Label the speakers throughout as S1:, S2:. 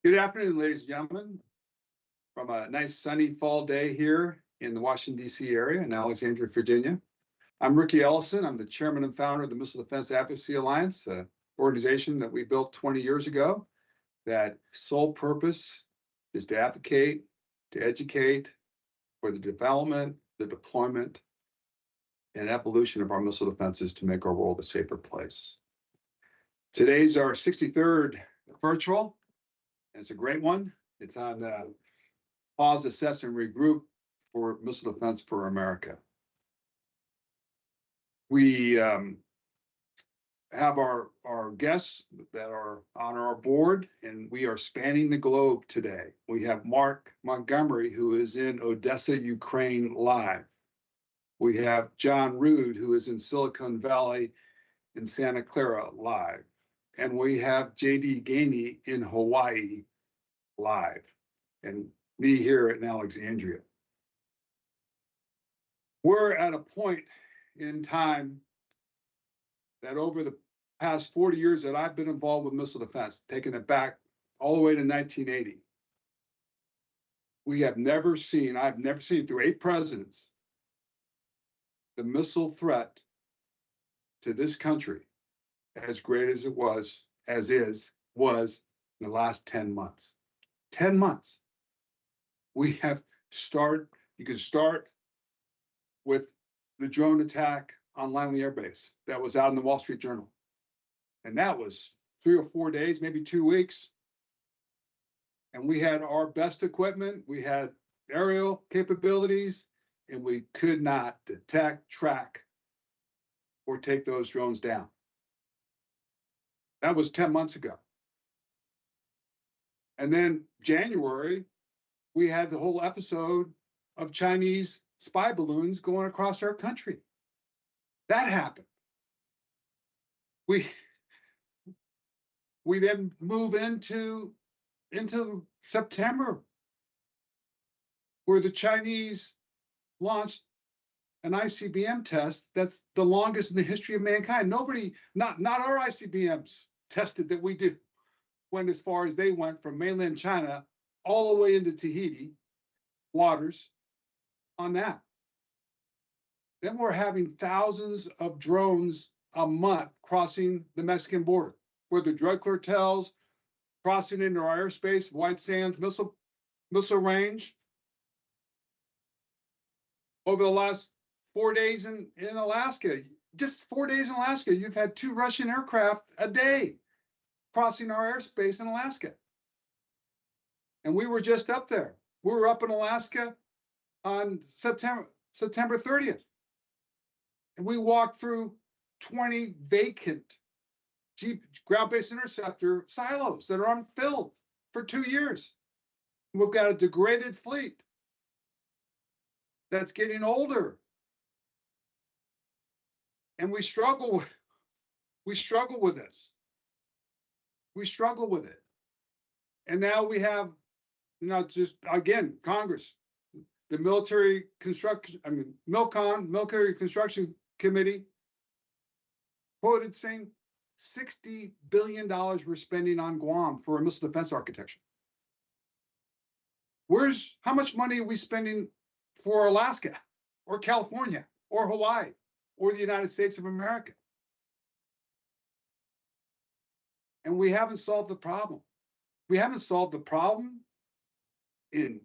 S1: Good afternoon, ladies and gentlemen, from a nice sunny fall day here in the Washington, D.C. area in Alexandria, Virginia. I'm Riki Ellison. I'm the chairman and founder of the Missile Defense Advocacy Alliance, an organization that we built 20 years ago that sole purpose is to advocate, to educate for the development, the deployment, and evolution of our missile defenses to make our world a safer place. Today's our 63rd virtual. And it's a great one. It's on pause, assess, and regroup for missile defense for America. We have our guests that are on our board, and we are spanning the globe today. We have Mark Montgomery, who is in Odessa, Ukraine, live. We have John Rood, who is in Silicon Valley in Santa Clara, live. And we have J.D. Gainey in Hawaii live, and me here in Alexandria. We're at a point in time that over the past 40 years that I've been involved with missile defense, taking it back all the way to 1980, I've never seen through 8 presidents, the missile threat to this country as great as it was in the last 10 months. 10 months. You can start with the drone attack on Langley Air Base that was out in the Wall Street Journal. And that was 3 or 4 days, maybe 2 weeks. And we had our best equipment, we had aerial capabilities, and we could not detect, track, or take those drones down. That was 10 months ago. And then January, we had the whole episode of Chinese spy balloons going across our country. That happened. We then move into September, where the Chinese launched an ICBM test that's the longest in the history of mankind. Not our ICBMs tested that we did, went as far as they went from mainland China all the way into Tahiti waters on that. Then we're having thousands of drones a month crossing the Mexican border, where the drug cartels crossing into our airspace, White Sands missile range. Over the last 4 days in Alaska, just 4 days in Alaska, you've had 2 Russian aircraft a day crossing our airspace in Alaska. And we were just up there. We were up in Alaska on September 30th. And we walked through 20 vacant ground-based interceptor silos that are unfilled for 2 years. We've got a degraded fleet that's getting older. And we struggle with this. We struggle with it. And now we have, just again, Congress, the Military Construction Committee quoted saying $60 billion we're spending on Guam for a missile defense architecture. How much money are we spending for Alaska or California or Hawaii or the United States of America? And we haven't solved the problem. We haven't solved the problem in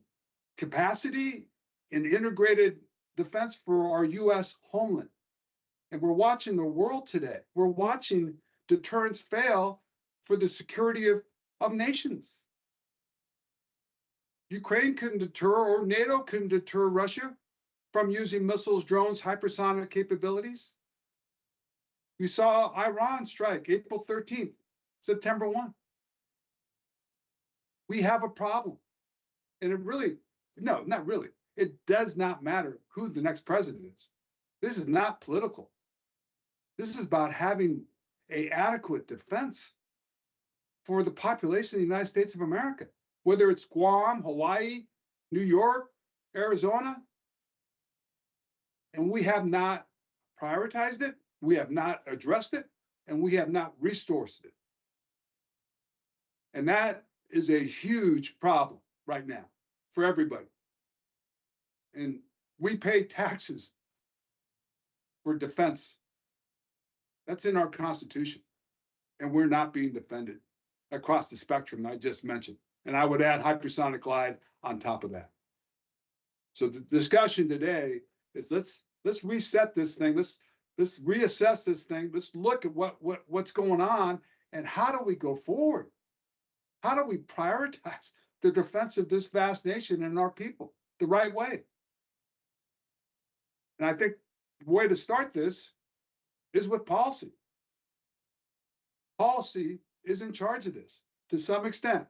S1: capacity, in integrated defense for our U.S. homeland. And we're watching the world today. We're watching deterrence fail for the security of nations. Ukraine couldn't deter, or NATO couldn't deter Russia from using missiles, drones, hypersonic capabilities. We saw Iran strike April 13th. September 1. We have a problem. And not really. It does not matter who the next president is. This is not political. This is about having an adequate defense for the population of the United States of America, whether it's Guam, Hawaii, New York, Arizona. And we have not prioritized it, we have not addressed it, and we have not resourced it. And that is a huge problem right now for everybody. And we pay taxes for defense. That's in our Constitution. And we're not being defended across the spectrum I just mentioned. And I would add hypersonic glide on top of that. So the discussion today is let's reset this thing. Let's reassess this thing. Let's look at what's going on and how do we go forward? How do we prioritize the defense of this vast nation and our people the right way? And I think the way to start this is with policy. Policy is in charge of this to some extent.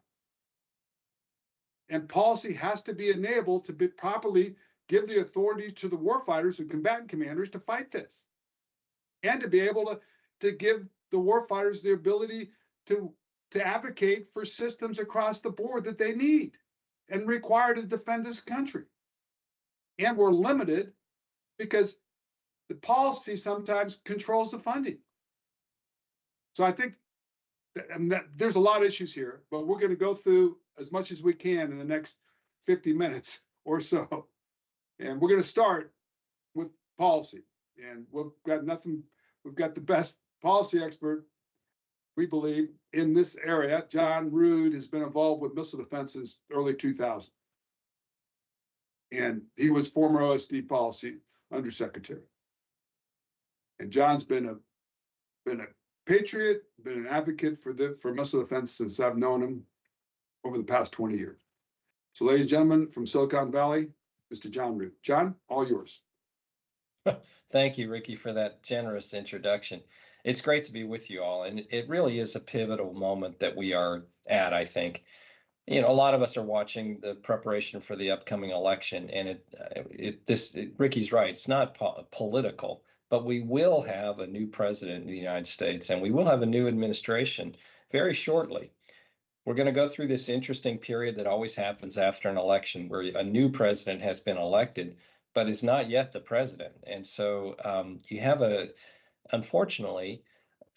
S1: And policy has to be enabled to be properly give the authority to the warfighters and combatant commanders to fight this. And to be able to give the warfighters the ability to advocate for systems across the board that they need and require to defend this country. And we're limited because the policy sometimes controls the funding. So I think that there's a lot of issues here, but we're going to go through as much as we can in the next 50 minutes or so. And we're going to start with policy. And we've got the best policy expert, we believe, in this area. John Rood has been involved with missile defense since early 2000. And he was former OSD policy undersecretary. And John's been a patriot, been an advocate for missile defense since I've known him over the past 20 years. So, ladies and gentlemen, from Silicon Valley, Mr. John Rood. John, all yours.
S2: Thank you, Riki, for that generous introduction. It's great to be with you all, and it really is a pivotal moment that we are at, I think. You know, a lot of us are watching the preparation for the upcoming election, and Riki's right, it's not political, but we will have a new president in the United States, and we will have a new administration very shortly. We're going to go through this interesting period that always happens after an election where a new president has been elected, but is not yet the president. And so you have unfortunately,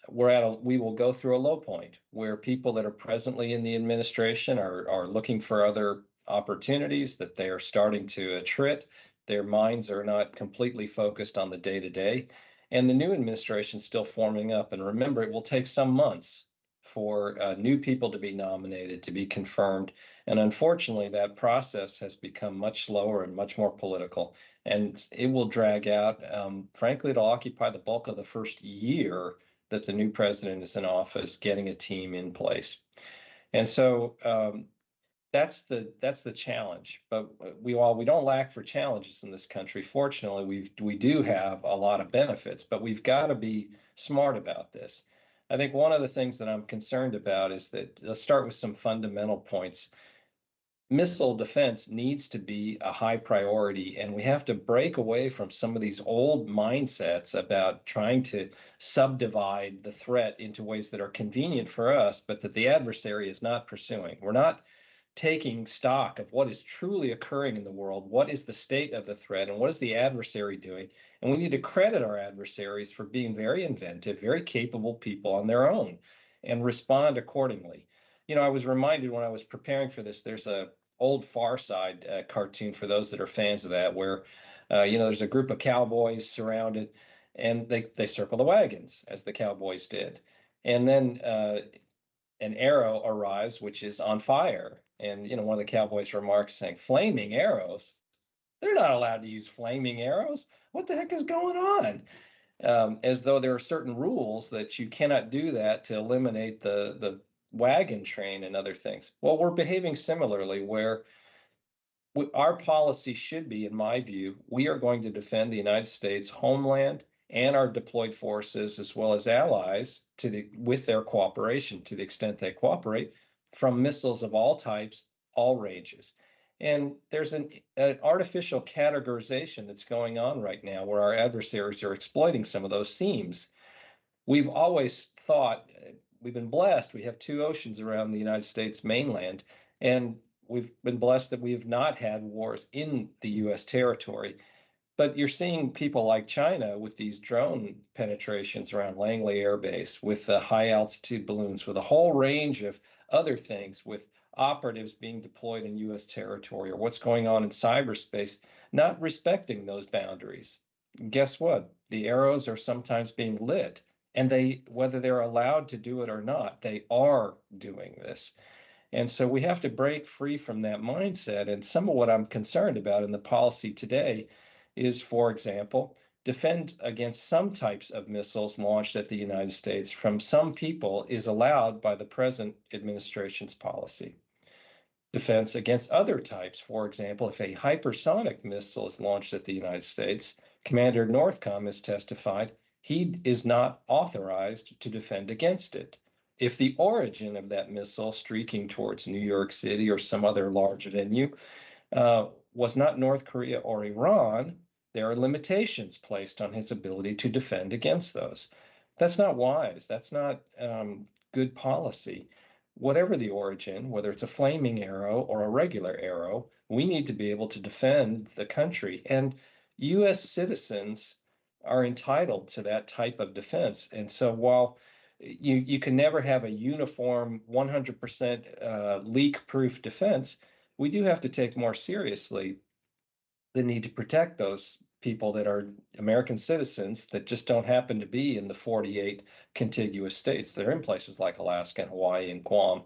S2: we will go through a low point where people that are presently in the administration are looking for other opportunities, that they are starting to attrit. Their minds are not completely focused on the day-to-day. And the new administration is still forming up. And remember, it will take some months for new people to be nominated, to be confirmed. And unfortunately, that process has become much slower and much more political. And it will drag out. Frankly, it'll occupy the bulk of the first year that the new president is in office, getting a team in place. And so that's the challenge. But while we don't lack for challenges in this country, fortunately, we do have a lot of benefits, but we've got to be smart about this. I think one of the things that I'm concerned about is that, let's start with some fundamental points. Missile defense needs to be a high priority, and we have to break away from some of these old mindsets about trying to subdivide the threat into ways that are convenient for us, but that the adversary is not pursuing. We're not taking stock of what is truly occurring in the world, what is the state of the threat, and what is the adversary doing. And we need to credit our adversaries for being very inventive, very capable people on their own, and respond accordingly. You know, I was reminded when I was preparing for this, there's a old Far Side cartoon, for those that are fans of that, where, there's a group of cowboys surrounded, and they circle the wagons, as the cowboys did. And then an arrow arrives, which is on fire. And, one of the cowboys remarks saying, "Flaming arrows? They're not allowed to use flaming arrows. What the heck is going on?" As though there are certain rules that you cannot do that to eliminate the wagon train and other things. Well, we're behaving similarly, where our policy should be, in my view, we are going to defend the United States homeland and our deployed forces, as well as allies, with their cooperation, to the extent they cooperate, from missiles of all types, all ranges. And there's an artificial categorization that's going on right now, where our adversaries are exploiting some of those themes. We've always thought, we've been blessed, we have two oceans around the United States mainland, and we've been blessed that we have not had wars in the U.S. territory. But you're seeing people like China with these drone penetrations around Langley Air Base, with high altitude balloons, with a whole range of other things, with operatives being deployed in US territory, or what's going on in cyberspace, not respecting those boundaries. Guess what? The arrows are sometimes being lit, and whether they're allowed to do it or not, they are doing this. And so we have to break free from that mindset. And some of what I'm concerned about in the policy today is, for example, defend against some types of missiles launched at the United States from some people is allowed by the present administration's policy. Defense against other types, for example, if a hypersonic missile is launched at the United States, Commander Northcom has testified he is not authorized to defend against it. If the origin of that missile streaking towards New York City or some other large venue was not North Korea or Iran, there are limitations placed on his ability to defend against those. That's not wise. That's not good policy. Whatever the origin, whether it's a flaming arrow or a regular arrow, we need to be able to defend the country. And US citizens are entitled to that type of defense. And so while you can never have a uniform 100% leak-proof defense, we do have to take more seriously the need to protect those people that are American citizens that just don't happen to be in the 48 contiguous states. They're in places like Alaska and Hawaii and Guam.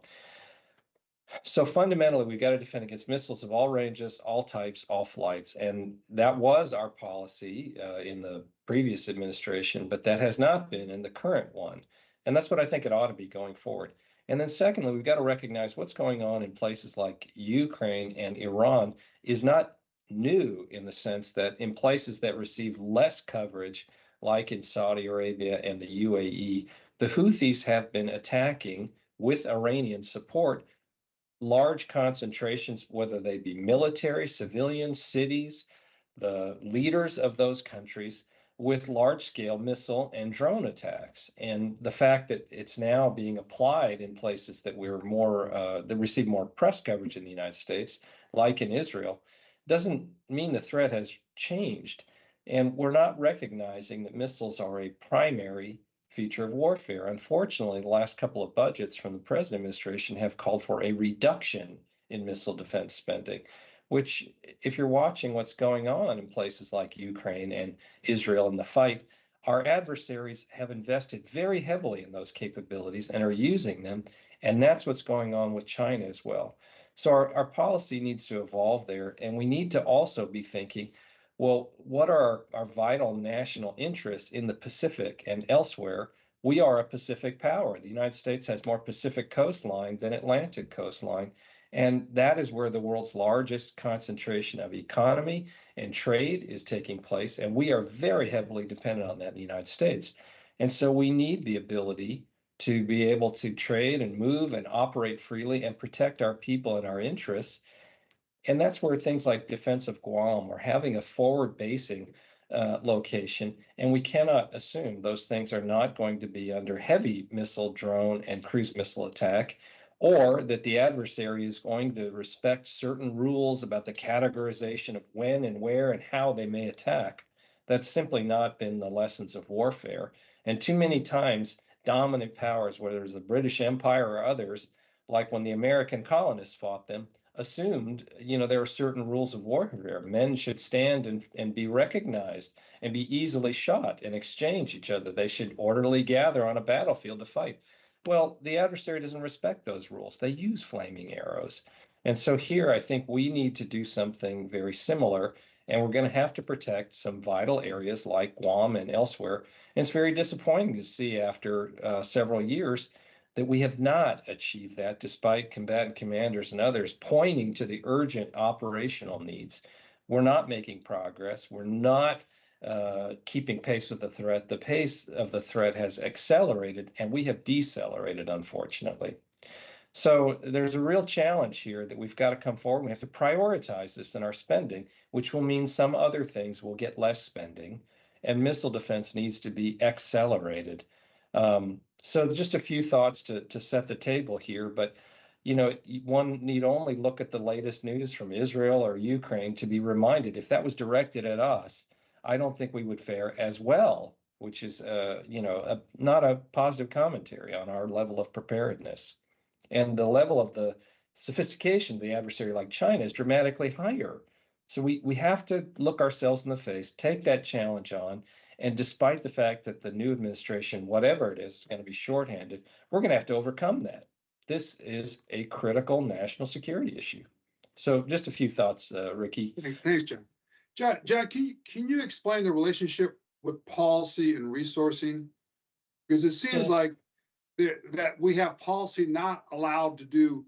S2: So fundamentally, we've got to defend against missiles of all ranges, all types, all flights. And that was our policy in the previous administration, but that has not been in the current one. And that's what I think it ought to be going forward. And then secondly, we've got to recognize what's going on in places like Ukraine and Iran is not new, in the sense that in places that receive less coverage, like in Saudi Arabia and the UAE, the Houthis have been attacking with Iranian support large concentrations, whether they be military, civilian, cities, the leaders of those countries, with large-scale missile and drone attacks. And the fact that it's now being applied in places that that receive more press coverage in the United States, like in Israel, doesn't mean the threat has changed. And we're not recognizing that missiles are a primary feature of warfare. Unfortunately, the last couple of budgets from the present administration have called for a reduction in missile defense spending, which, if you're watching what's going on in places like Ukraine and Israel in the fight, our adversaries have invested very heavily in those capabilities and are using them. And that's what's going on with China as well. So our policy needs to evolve there. And we need to also be thinking, well, what are our vital national interests in the Pacific and elsewhere? We are a Pacific power. The United States has more Pacific coastline than Atlantic coastline. And that is where the world's largest concentration of economy and trade is taking place. And we are very heavily dependent on that in the United States. And so we need the ability to be able to trade and move and operate freely and protect our people and our interests. And that's where things like defense of Guam or having a forward basing location, and we cannot assume those things are not going to be under heavy missile, drone, and cruise missile attack, or that the adversary is going to respect certain rules about the categorization of when and where and how they may attack. That's simply not been the lessons of warfare. And too many times, dominant powers, whether it's the British Empire or others, like when the American colonists fought them, assumed, there are certain rules of warfare. Men should stand and be recognized and be easily shot and exchange each other. They should orderly gather on a battlefield to fight. Well, the adversary doesn't respect those rules. They use flaming arrows. And so here, I think we need to do something very similar, and we're going to have to protect some vital areas like Guam and elsewhere. And it's very disappointing to see after several years that we have not achieved that, despite combatant commanders and others pointing to the urgent operational needs. We're not making progress. We're not keeping pace with the threat. The pace of the threat has accelerated, and we have decelerated, unfortunately. So there's a real challenge here that we've got to come forward. We have to prioritize this in our spending, which will mean some other things will get less spending, and missile defense needs to be accelerated. So just a few thoughts to set the table here, but one need only look at the latest news from Israel or Ukraine to be reminded, if that was directed at us, I don't think we would fare as well, which is, not a positive commentary on our level of preparedness. And the level of the sophistication of the adversary like China is dramatically higher. So we have to look ourselves in the face, take that challenge on. And despite the fact that the new administration, whatever it is going to be shorthanded, we're going to have to overcome that. This is a critical national security issue. So just a few thoughts, Riki.
S1: Thanks, John. John, can you explain the relationship with policy and resourcing? Because it seems like that we have policy not allowed to do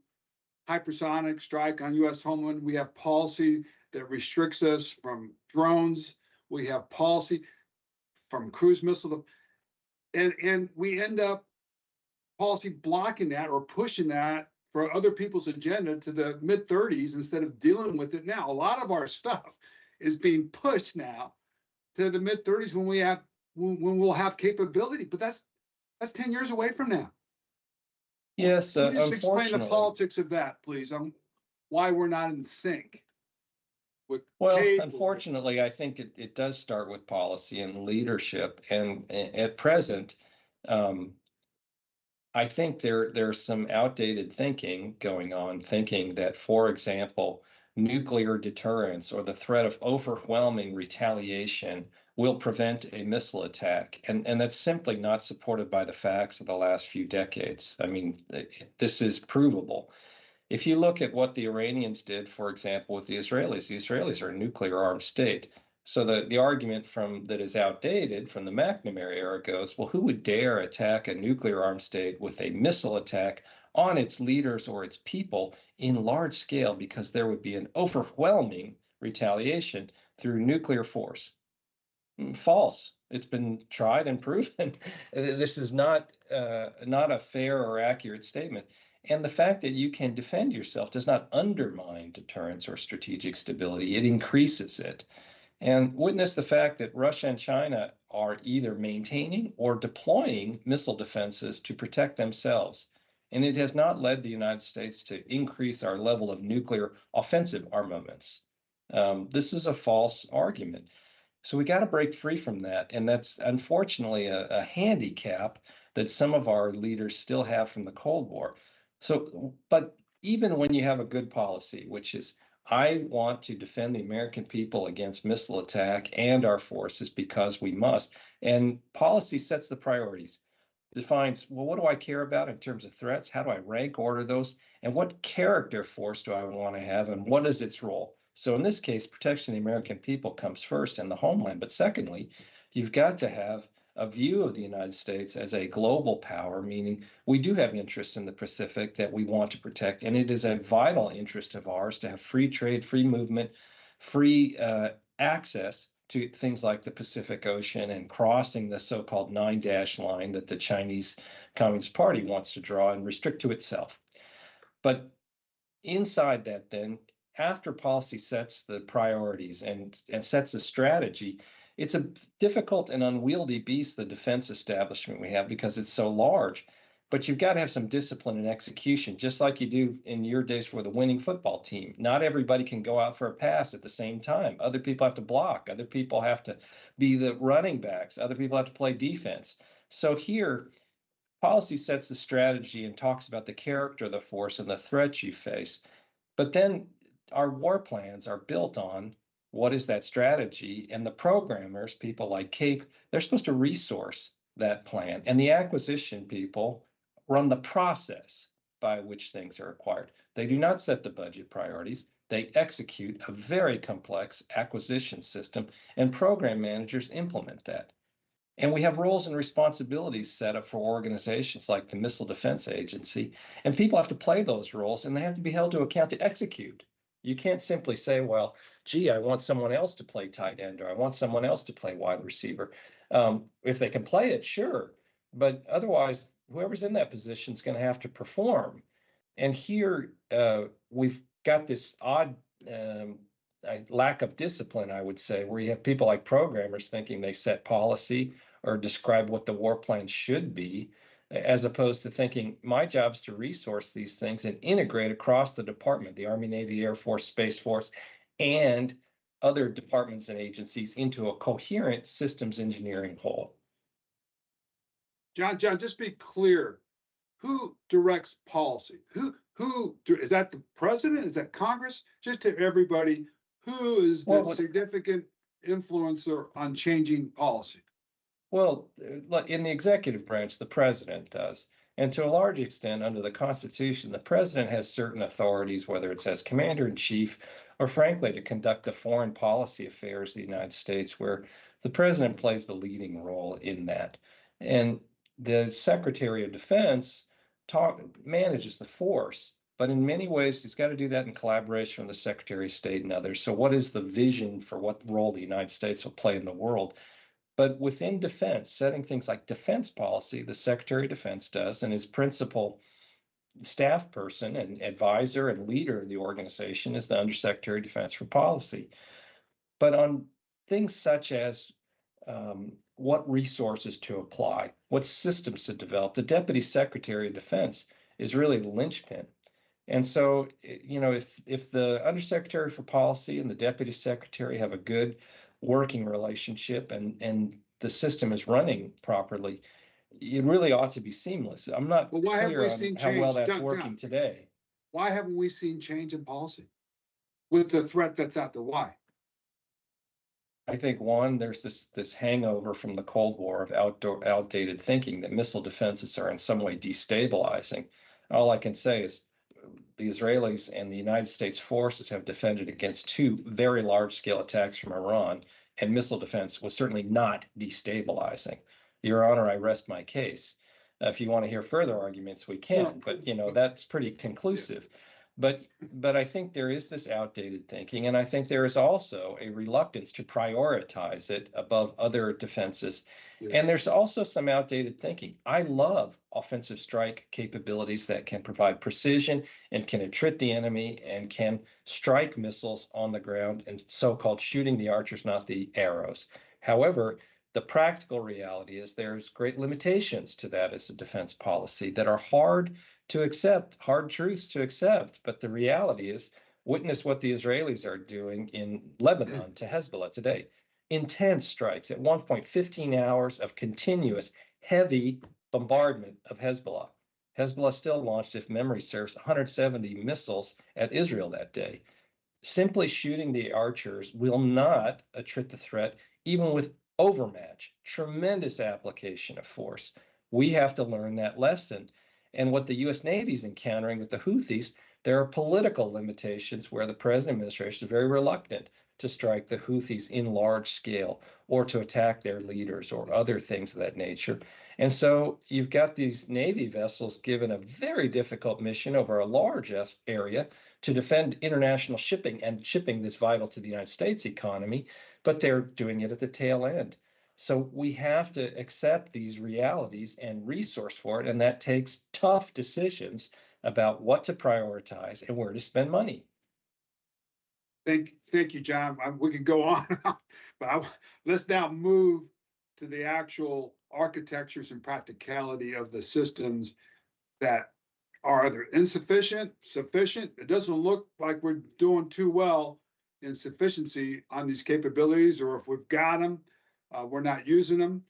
S1: hypersonic strike on U.S. homeland. We have policy that restricts us from drones. We have policy from cruise missile, and we end up policy blocking that or pushing that for other people's agenda to the mid-30s instead of dealing with it now. A lot of our stuff is being pushed now to the mid-30s when we'll have capability, but that's 10 years away from now.
S2: Yes,
S1: Can you just explain the politics of that, please? Why we're not in sync with.
S2: Well, unfortunately, I think it does start with policy and leadership. And at present, I think there's some outdated thinking going on, thinking that, for example, nuclear deterrence or the threat of overwhelming retaliation will prevent a missile attack. And that's simply not supported by the facts of the last few decades. I mean, this is provable. If you look at what the Iranians did, for example, with the Israelis are a nuclear armed state. So the argument that is outdated from the McNamara era goes, well, who would dare attack a nuclear armed state with a missile attack on its leaders or its people in large scale, because there would be an overwhelming retaliation through nuclear force? False. It's been tried and proven. This is not a fair or accurate statement. And the fact that you can defend yourself does not undermine deterrence or strategic stability. It increases it. And witness the fact that Russia and China are either maintaining or deploying missile defenses to protect themselves. And it has not led the United States to increase our level of nuclear offensive armaments. This is a false argument. So we got to break free from that. And that's unfortunately a handicap that some of our leaders still have from the Cold War. So, but even when you have a good policy, which is, I want to defend the American people against missile attack and our forces because we must. And policy sets the priorities, defines, well, what do I care about in terms of threats? How do I rank order those? And what character force do I want to have? And what is its role? So in this case, protection of the American people comes first and the homeland. But secondly, you've got to have a view of the United States as a global power, meaning we do have interests in the Pacific that we want to protect. And it is a vital interest of ours to have free trade, free movement, free access to things like the Pacific Ocean and crossing the so-called 9-dash line that the Chinese Communist Party wants to draw and restrict to itself. But inside that, then, after policy sets the priorities and sets a strategy, it's a difficult and unwieldy beast, the defense establishment we have, because it's so large. But you've got to have some discipline and execution, just like you do in your days for the winning football team. Not everybody can go out for a pass at the same time. Other people have to block. Other people have to be the running backs. Other people have to play defense. So here, policy sets the strategy and talks about the character of the force and the threats you face. But then our war plans are built on what is that strategy, and the programmers, people like CAPE, they're supposed to resource that plan, and the acquisition people run the process by which things are acquired. They do not set the budget priorities. They execute a very complex acquisition system, and program managers implement that. And we have roles and responsibilities set up for organizations like the Missile Defense Agency, and people have to play those roles, and they have to be held to account to execute. You can't simply say, well, gee, I want someone else to play tight end, or I want someone else to play wide receiver. If they can play it, sure. But otherwise, whoever's in that position is going to have to perform. And here we've got this odd lack of discipline, I would say, where you have people like programmers thinking they set policy or describe what the war plan should be, as opposed to thinking my job is to resource these things and integrate across the department, the Army, Navy, Air Force, Space Force, and other departments and agencies into a coherent systems engineering whole.
S1: John, just be clear. Who directs policy? Who is that? The president? Is that Congress? Just to everybody, who is the significant influencer on changing policy?
S2: Well, in the executive branch, the president does. And to a large extent, under the Constitution, the president has certain authorities, whether it's as commander in chief or, frankly, to conduct the foreign policy affairs of the United States, where the president plays the leading role in that. And the Secretary of Defense manages the force, but in many ways, he's got to do that in collaboration with the Secretary of State and others. So what is the vision for what role the United States will play in the world? But within defense, setting things like defense policy, the Secretary of Defense does, and his principal staff person and advisor and leader of the organization is the Undersecretary of Defense for Policy. But on things such as what resources to apply, what systems to develop, the Deputy Secretary of Defense is really the linchpin. And so, if the Undersecretary for Policy and the Deputy Secretary have a good working relationship and the system is running properly, it really ought to be seamless. I'm not clear on how well that's working today.
S1: Why haven't we seen change in policy with the threat that's out there? Why?
S2: I think one, there's this hangover from the Cold War of outdated thinking that missile defenses are in some way destabilizing. All I can say is the Israelis and the United States forces have defended against two very large-scale attacks from Iran, and missile defense was certainly not destabilizing. Your Honor, I rest my case. If you want to hear further arguments, we can, but that's pretty conclusive. But I think there is this outdated thinking, and I think there is also a reluctance to prioritize it above other defenses. Yeah. And there's also some outdated thinking. I love offensive strike capabilities that can provide precision and can attrit the enemy and can strike missiles on the ground and so-called shooting the archers, not the arrows. However, the practical reality is there's great limitations to that as a defense policy that are hard to accept, hard truths to accept. But the reality is, witness what the Israelis are doing in Lebanon to Hezbollah today. Intense strikes, at one point, 15 hours of continuous heavy bombardment of Hezbollah. Hezbollah still launched, if memory serves, 170 missiles at Israel that day. Simply shooting the archers will not attrit the threat, even with overmatch, tremendous application of force. We have to learn that lesson. And what the U.S. Navy is encountering with the Houthis, there are political limitations where the present administration is very reluctant to strike the Houthis in large scale or to attack their leaders or other things of that nature. And so you've got these Navy vessels given a very difficult mission over a large area to defend international shipping and shipping that's vital to the United States economy, but they're doing it at the tail end. So we have to accept these realities and resource for it, and that takes tough decisions about what to prioritize and where to spend money.
S1: Thank you, John. We can go on, but let's now move to the actual architectures and practicality of the systems that are either insufficient, sufficient. It doesn't look like we're doing too well in sufficiency on these capabilities, or if we've got them, we're not using them.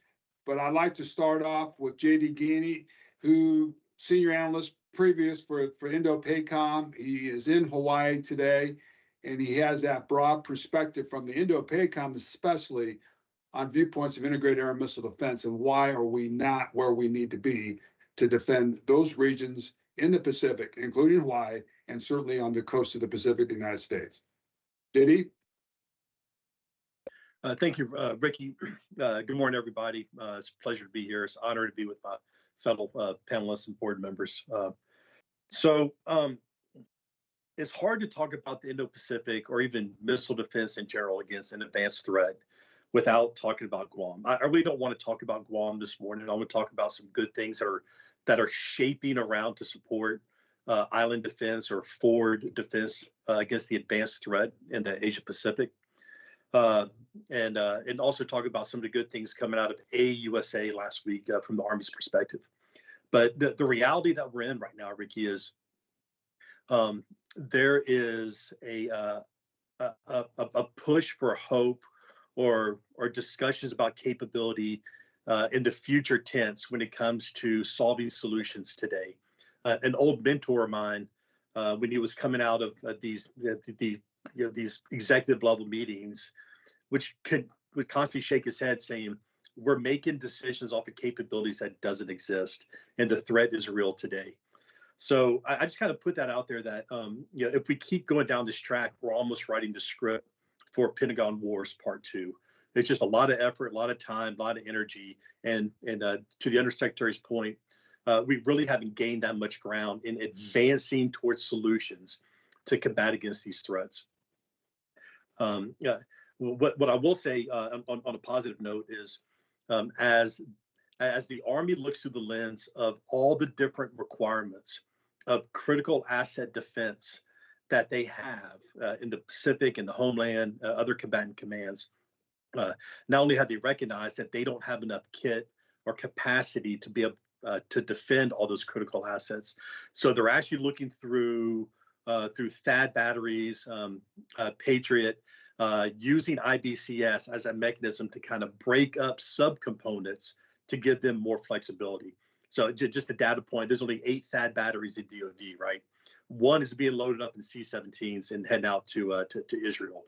S1: But I'd like to start off with J.D. Gainey, who senior analyst previous for Indo-PACOM. He is in Hawaii today, and he has that broad perspective from the Indo-PACOM, especially on viewpoints of integrated air and missile defense, and why are we not where we need to be to defend those regions in the Pacific, including Hawaii, and certainly on the coast of the Pacific, the United States. Did he?
S3: Thank you, Riki. Good morning, everybody. It's a pleasure to be here. It's an honor to be with my fellow panelists and board members. It's hard to talk about the Indo-Pacific or even missile defense in general against an advanced threat without talking about Guam. I really don't want to talk about Guam this morning. I want to talk about some good things that are shaping around to support island defense or forward defense against the advanced threat in the Asia Pacific. And also talk about some of the good things coming out of AUSA last week from the Army's perspective. But the reality that we're in right now, Riki, is there is a a push for hope or discussions about capability in the future tense when it comes to solving solutions today. An old mentor of mine, when he was coming out of these executive level meetings, which would constantly shake his head saying, we're making decisions off of capabilities that doesn't exist, and the threat is real today. So I just kind of put that out there that if we keep going down this track, we're almost writing the script for Pentagon Wars Part 2. It's just a lot of effort, a lot of time, a lot of energy, and to the Undersecretary's point, we really haven't gained that much ground in advancing towards solutions to combat against these threats. What I will say on a positive note is, as the Army looks through the lens of all the different requirements of critical asset defense that they have in the Pacific and the homeland, other combatant commands, not only have they recognized that they don't have enough kit or capacity to be able to defend all those critical assets, so they're actually looking through THAAD batteries, Patriot, using IBCS as a mechanism to kind of break up subcomponents to give them more flexibility. So just a data point, there's only 8 THAAD batteries in DoD, right? 1 is being loaded up in C-17s and heading out to Israel.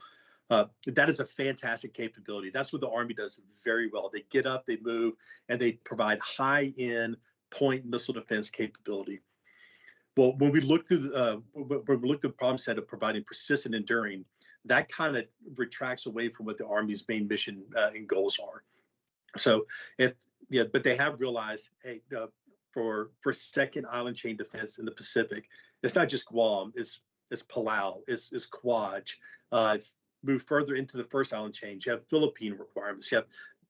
S3: That is a fantastic capability. That's what the Army does very well. They get up, they move, and they provide high-end point missile defense capability. Well, when we look through the problem set of providing persistent enduring, that kind of retracts away from what the Army's main mission and goals are. So but they have realized, hey, for second island chain defense in the Pacific, it's not just Guam, it's Palau, it's Kwaj. Move further into the first island chain, you have Philippine requirements, you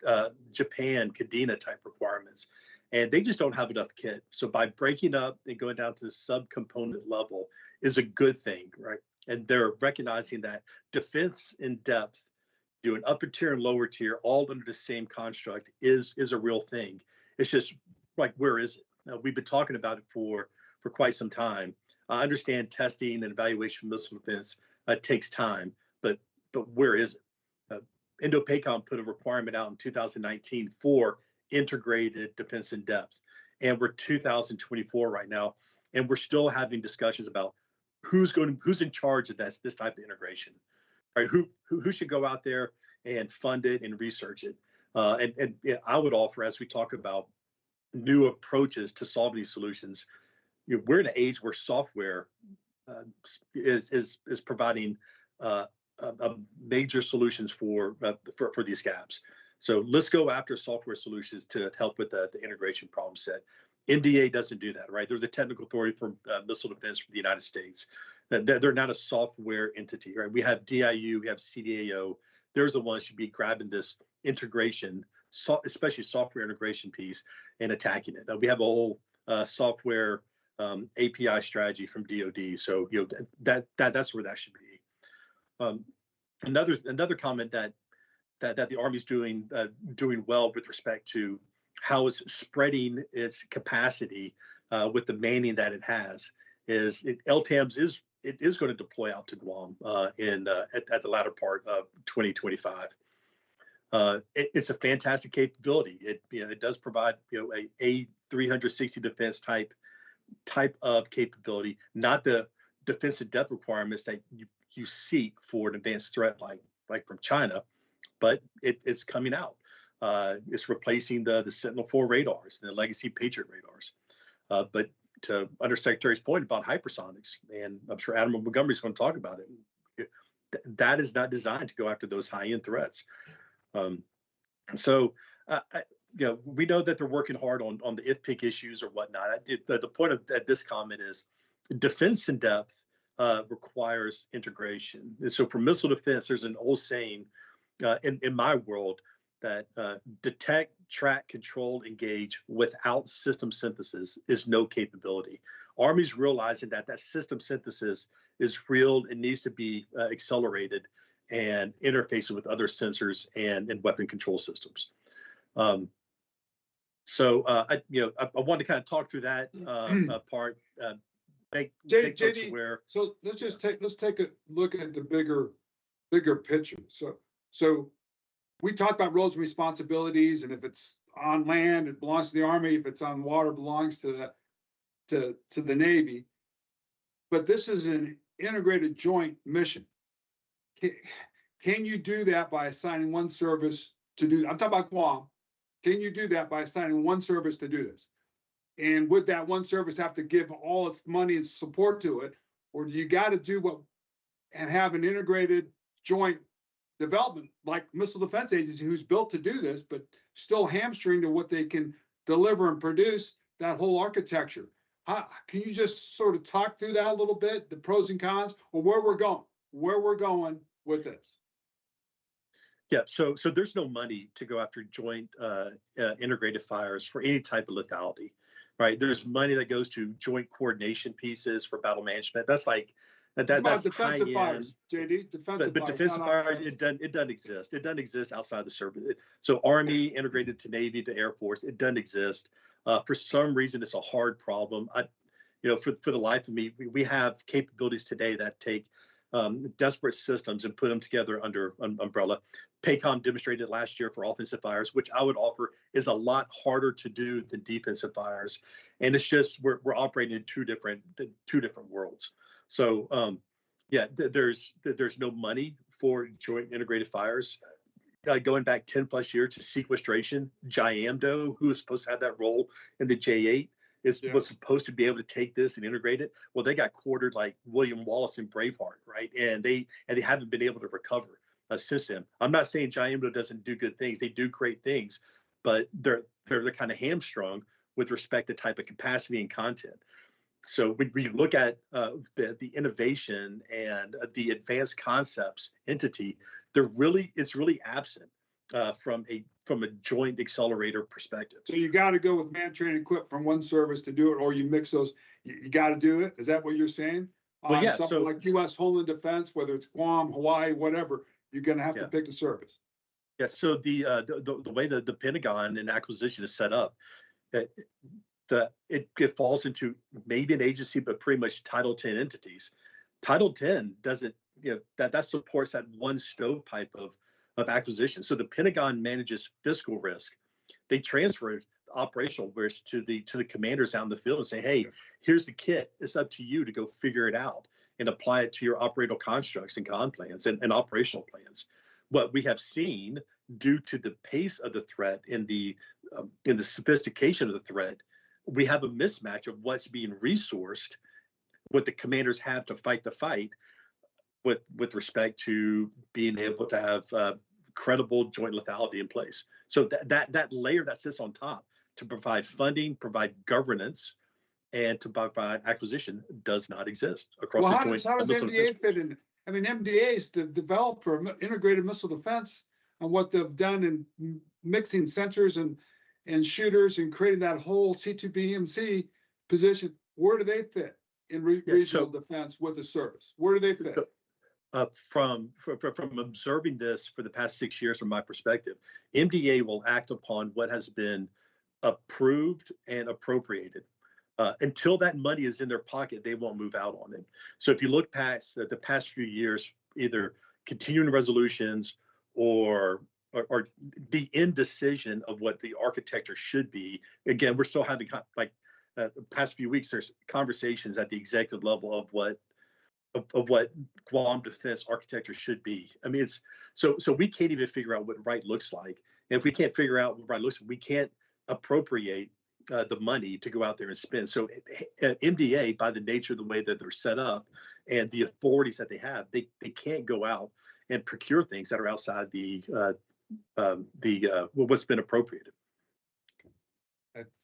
S3: have Japan, Kadena type requirements, and they just don't have enough kit. So by breaking up and going down to the subcomponent level is a good thing, right? And they're recognizing that defense in depth, doing upper tier and lower tier, all under the same construct is a real thing. It's just like, where is it? We've been talking about it for quite some time. I understand testing and evaluation of missile defense takes time, but where is it? Indo-PACOM put a requirement out in 2019 for integrated defense in depth, and we're 2024 right now, and we're still having discussions about who's in charge of this type of integration, right? Who should go out there and fund it and research it? And I would offer, as we talk about new approaches to solving these solutions, we're in an age where software is providing major solutions for these gaps. So let's go after software solutions to help with the integration problem set. MDAA doesn't do that, right? They're the technical authority for missile defense for the United States. They're not a software entity, right? We have DIU, we have CDAO. They're the ones who should be grabbing this integration, especially software integration piece, and attacking it. Now, we have a whole software API strategy from DoD. So that's where that should be. Another comment that the Army's doing well with respect to how it's spreading its capacity with the manning that it has is LTAMS is going to deploy out to Guam at the latter part of 2025. It's a fantastic capability. It does provide a 360 defense type of capability, not the defensive depth requirements that you seek for an advanced threat like from China, but it's coming out. It's replacing the Sentinel-4 radars, the legacy Patriot radars. But to Undersecretary's point about hypersonics, and I'm sure Admiral Montgomery is going to talk about it, that is not designed to go after those high-end threats. So we know that they're working hard on the IFPC issues or whatnot. The point of this comment is defense in depth requires integration. And so for missile defense, there's an old saying in my world that detect, track, control, engage without system synthesis is no capability. Army's realizing that system synthesis is real and needs to be accelerated and interfacing with other sensors and weapon control systems. So I wanted to kind of talk through that part. Make folks aware.
S1: So let's take a look at the bigger bigger picture. So we talked about roles and responsibilities, and if it's on land, it belongs to the Army. If it's on water, it belongs to the Navy. But this is an integrated joint mission. Can you do that by assigning one service to do? I'm talking about Guam. Can you do that by assigning one service to do this? And would that one service have to give all its money and support to it, or do you got to do what and have an integrated joint development like Missile Defense Agency, who's built to do this, but still hamstring to what they can deliver and produce, that whole architecture? Can you just sort of talk through that a little bit, the pros and cons, or where we're going with this?
S3: Yeah, so there's no money to go after joint integrated fires for any type of lethality, right? There's money that goes to joint coordination pieces for battle management. That's like that's
S1: defensive fires, JD. Defensive
S3: but
S1: fires,
S3: defensive fires, it doesn't exist. It doesn't exist outside the service. So Army integrated to Navy to Air Force, it doesn't exist. For some reason, it's a hard problem. For the life of me, we have capabilities today that take desperate systems and put them together under an umbrella. PACOM demonstrated last year for offensive fires, which I would offer is a lot harder to do than defensive fires. And it's just we're operating in two different worlds. So there's no money for joint integrated fires. Going back 10 plus years to sequestration, JIAMDO, who was supposed to have that role in the J8, was supposed to be able to take this and integrate it. Well, they got quartered like William Wallace in Braveheart, right? And they haven't been able to recover since then. I'm not saying JIAMDO doesn't do good things; they do great things, but they're kind of hamstrung with respect to type of capacity and content. So when we look at the innovation and the advanced concepts entity, it's really absent from a joint accelerator perspective.
S1: So you got to go with man, train, equip from one service to do it, or you mix those. You got to do it. Is that what you're saying?
S3: Well, yeah.
S1: Something like U.S. Homeland Defense, whether it's Guam, Hawaii, whatever, you're going to have to pick a service.
S3: Yeah. So the way the Pentagon and acquisition is set up, it falls into maybe an agency, but pretty much Title 10 entities. Title 10 doesn't, that supports that one stovepipe of acquisition. So the Pentagon manages fiscal risk. They transfer operational risk to the commanders out in the field and say, hey, here's the kit. It's up to you to go figure it out and apply it to your operational constructs and con plans and operational plans. What we have seen due to the pace of the threat in the sophistication of the threat, we have a mismatch of what's being resourced, what the commanders have to fight the fight with respect to being able to have credible joint lethality in place. So that layer that sits on top to provide funding, provide governance, and to provide acquisition does not exist across the joint.
S1: How does MDAA fit in? I mean, MDAA is the developer of integrated missile defense and what they've done in mixing sensors and shooters and creating that whole C2BMC position. Where do they fit in regional defense with the service? Where do they fit?
S3: From observing this for the past 6 years, from my perspective, MDAA will act upon what has been approved and appropriated. Until that money is in their pocket, they won't move out on it. So if you look past the past few years, either continuing resolutions or the indecision of what the architecture should be. Again, we're still having the past few weeks, there's conversations at the executive level of what Guam defense architecture should be. I mean, so we can't even figure out what right looks like. And if we can't figure out what right looks like, we can't appropriate the money to go out there and spend. So MDA, by the nature of the way that they're set up and the authorities that they have, they can't go out and procure things that are outside what's been appropriated.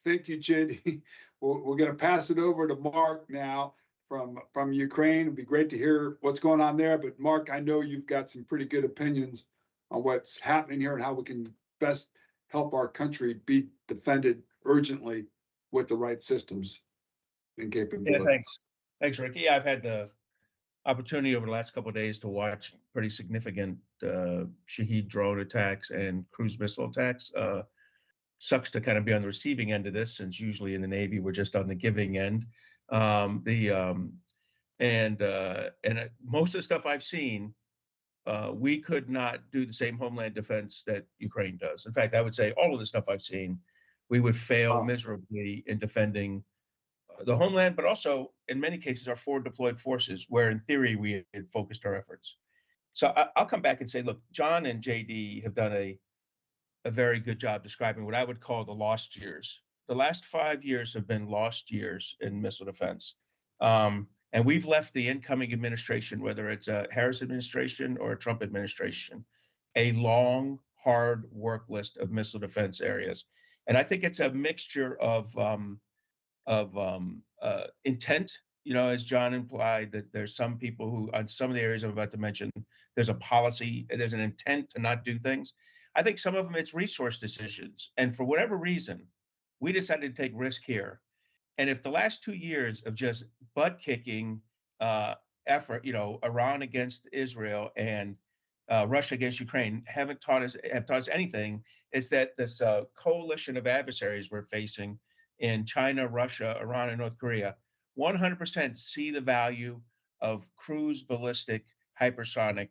S1: Thank you, JD. We're going to pass it over to Mark now from Ukraine. It'd be great to hear what's going on there. But Mark, I know you've got some pretty good opinions on what's happening here and how we can best help our country be defended urgently with the right systems and capabilities.
S4: Yeah, thanks, Riki. Yeah, I've had the opportunity over the last couple of days to watch pretty significant Shahed drone attacks and cruise missile attacks. Sucks to kind of be on the receiving end of this, since usually in the Navy we're just on the giving end. And most of the stuff I've seen we could not do the same homeland defense that Ukraine does. In fact, I would say all of the stuff I've seen, we would fail miserably in defending the homeland, but also in many cases our forward deployed forces, where in theory we had focused our efforts. So I'll come back and say, look, John and JD have done a very good job describing what I would call the lost years. The last 5 years have been lost years in missile defense. And we've left the incoming administration, whether it's a Harris administration or a Trump administration, a long, hard work list of missile defense areas. And I think it's a mixture of intent, as John implied, that there's some people who, on some of the areas I'm about to mention, there's a policy, there's an intent to not do things. I think some of them it's resource decisions. And for whatever reason, we decided to take risk here. And if the last 2 years of just butt kicking effort, Iran against Israel and Russia against Ukraine have taught us anything, is that this coalition of adversaries we're facing in China, Russia, Iran, and North Korea 100% see the value of cruise ballistic hypersonic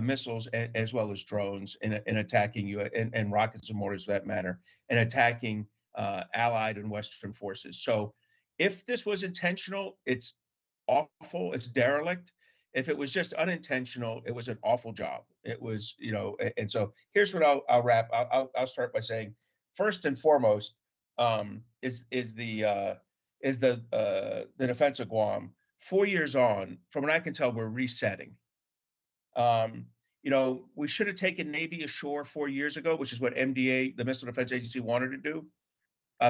S4: missiles, as well as drones, in attacking you, and rockets and mortars for that matter, and attacking allied and Western forces. So if this was intentional, it's awful, it's derelict. If it was just unintentional, it was an awful job. It was, and so here's what I'll wrap. I'll start by saying, first and foremost, is the defense of Guam. 4 years on, from what I can tell, we're resetting. We should have taken Navy ashore 4 years ago, which is what MDAA, the Missile Defense Agency, wanted to do,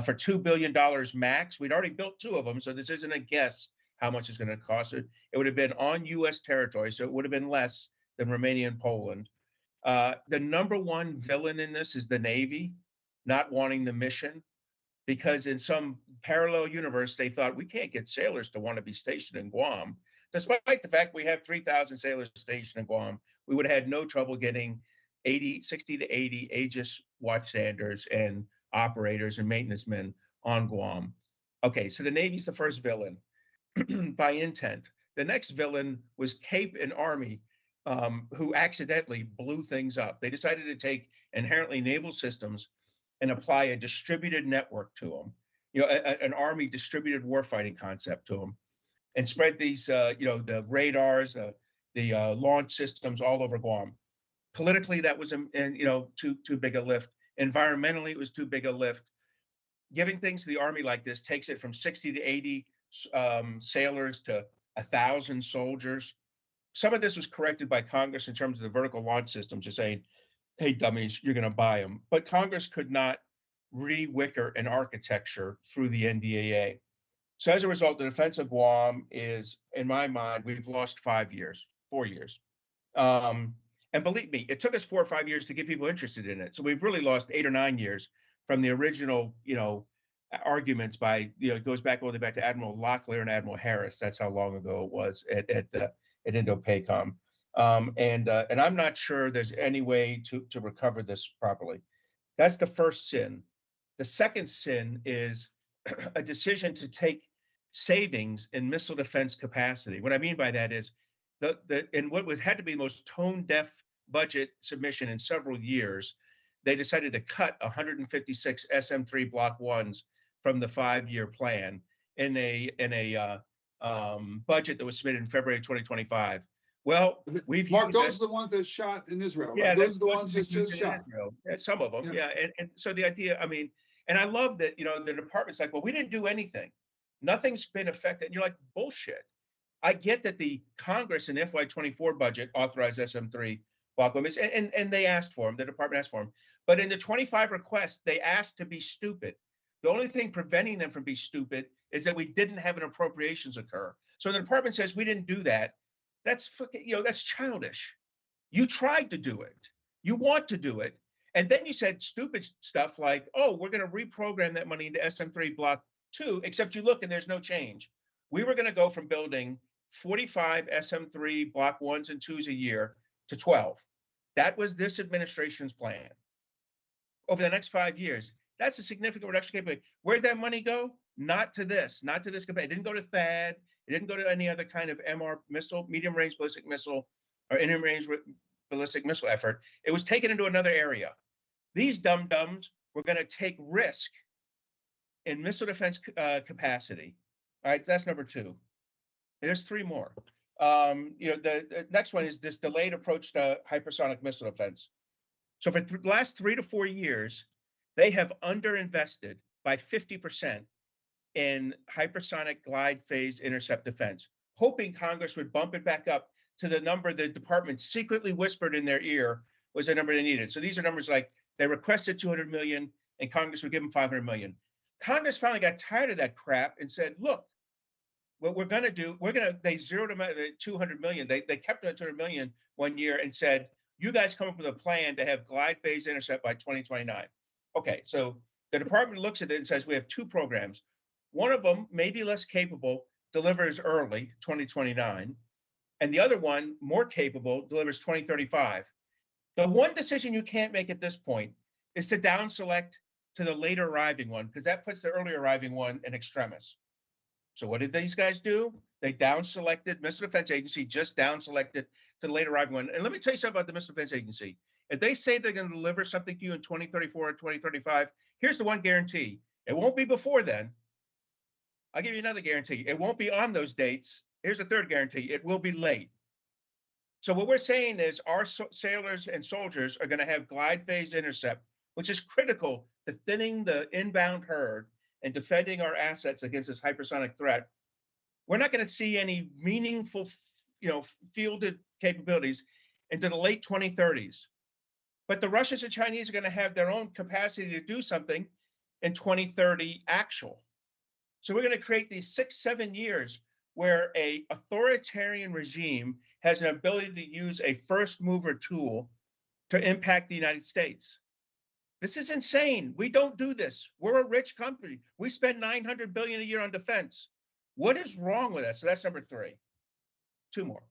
S4: for $2 billion max. We'd already built 2 of them, so this isn't a guess how much it's going to cost. It would have been on U.S. territory, so it would have been less than Romania and Poland. The number one villain in this is the Navy not wanting the mission, because in some parallel universe, they thought we can't get sailors to want to be stationed in Guam. Despite the fact we have 3,000 sailors stationed in Guam, we would have had no trouble getting 60 to 80 Aegis watchstanders and operators and maintenance men on Guam. Okay, so the Navy's the first villain by intent. The next villain was Cape and Army, who accidentally blew things up. They decided to take inherently naval systems and apply a distributed network to them, an Army distributed warfighting concept to them, and spread these, the radars, the launch systems all over Guam. Politically, that was, too big a lift. Environmentally, it was too big a lift. Giving things to the Army like this takes it from 60 to 80 sailors to 1,000 soldiers. Some of this was corrected by Congress in terms of the vertical launch systems, just saying, hey, dummies, you're going to buy them. But Congress could not re-wicker an architecture through the NDAA. So as a result, the defense of Guam is, in my mind, we've lost 4 years. And believe me, it took us 4 or 5 years to get people interested in it. So we've really lost 8 or 9 years from the original, arguments by, it goes back all the way back to Admiral Locklear and Admiral Harris. That's how long ago it was at Indo-PACOM. And I'm not sure there's any way to recover this properly. That's the first sin. The second sin is a decision to take savings in missile defense capacity. What I mean by that is in what had to be the most tone-deaf budget submission in several years, they decided to cut 156 SM-3 Block 1s from the 5-year plan in a budget that was submitted in February 2025. Well,
S1: Mark, those are the ones that shot in Israel.
S4: Yeah,
S1: right? Those are the ones that just shot.
S4: Yeah, some of them, yeah. And so the idea, and I love that, the department's like, well, we didn't do anything. Nothing's been affected. And you're like, bullshit. I get that the Congress in the FY24 budget authorized SM-3 Block 1, and they asked for them, the department asked for them. But in the 25 requests, they asked to be stupid. The only thing preventing them from being stupid is that we didn't have an appropriations occur. So the department says we didn't do that. That's fucking, that's childish. You tried to do it. You want to do it. And then you said stupid stuff like, oh, we're going to reprogram that money into SM-3 Block 2, except you look and there's no change. We were going to go from building 45 SM-3 Block 1s and 2s a year to 12. That was this administration's plan. Over the next 5 years, that's a significant reduction capability. Where'd that money go? Not to this campaign. It didn't go to THAAD. It didn't go to any other kind of MR missile, medium range ballistic missile, or interrange ballistic missile effort. It was taken into another area. These dum-dums were going to take risk in missile defense capacity. All right, that's number two. There's three more. The next one is this delayed approach to hypersonic missile defense. So for the last 3 to 4 years, they have underinvested by 50% in hypersonic glide phase intercept defense, hoping Congress would bump it back up to the number the department secretly whispered in their ear was the number they needed. So these are numbers like they requested 200 million and Congress would give them 500 million. Congress finally got tired of that crap and said, look, what we're going to do, they zeroed them at 200 million. They kept them at 200 million 1 year and said, you guys come up with a plan to have glide phase intercept by 2029. Okay, so the department looks at it and says, we have two programs. One of them, maybe less capable, delivers early, 2029. And the other one, more capable, delivers 2035. The one decision you can't make at this point is to down select to the later arriving one, because that puts the earlier arriving one in extremis. So what did these guys do? They down selected, Missile Defense Agency just down selected to the later arriving one. And let me tell you something about the Missile Defense Agency. If they say they're going to deliver something to you in 2034 or 2035, here's the one guarantee. It won't be before then. I'll give you another guarantee. It won't be on those dates. Here's the third guarantee. It will be late. So what we're saying is our sailors and soldiers are going to have glide phase intercept, which is critical to thinning the inbound herd and defending our assets against this hypersonic threat. We're not going to see any meaningful, fielded capabilities into the late 2030s. But the Russians and Chinese are going to have their own capacity to do something in 2030 actual. So we're going to create these 6-7 years where a authoritarian regime has an ability to use a first mover tool to impact the United States. This is insane. We don't do this. We're a rich company. We spend $900 billion a year on defense. What is wrong with us? So that's number three. Two more.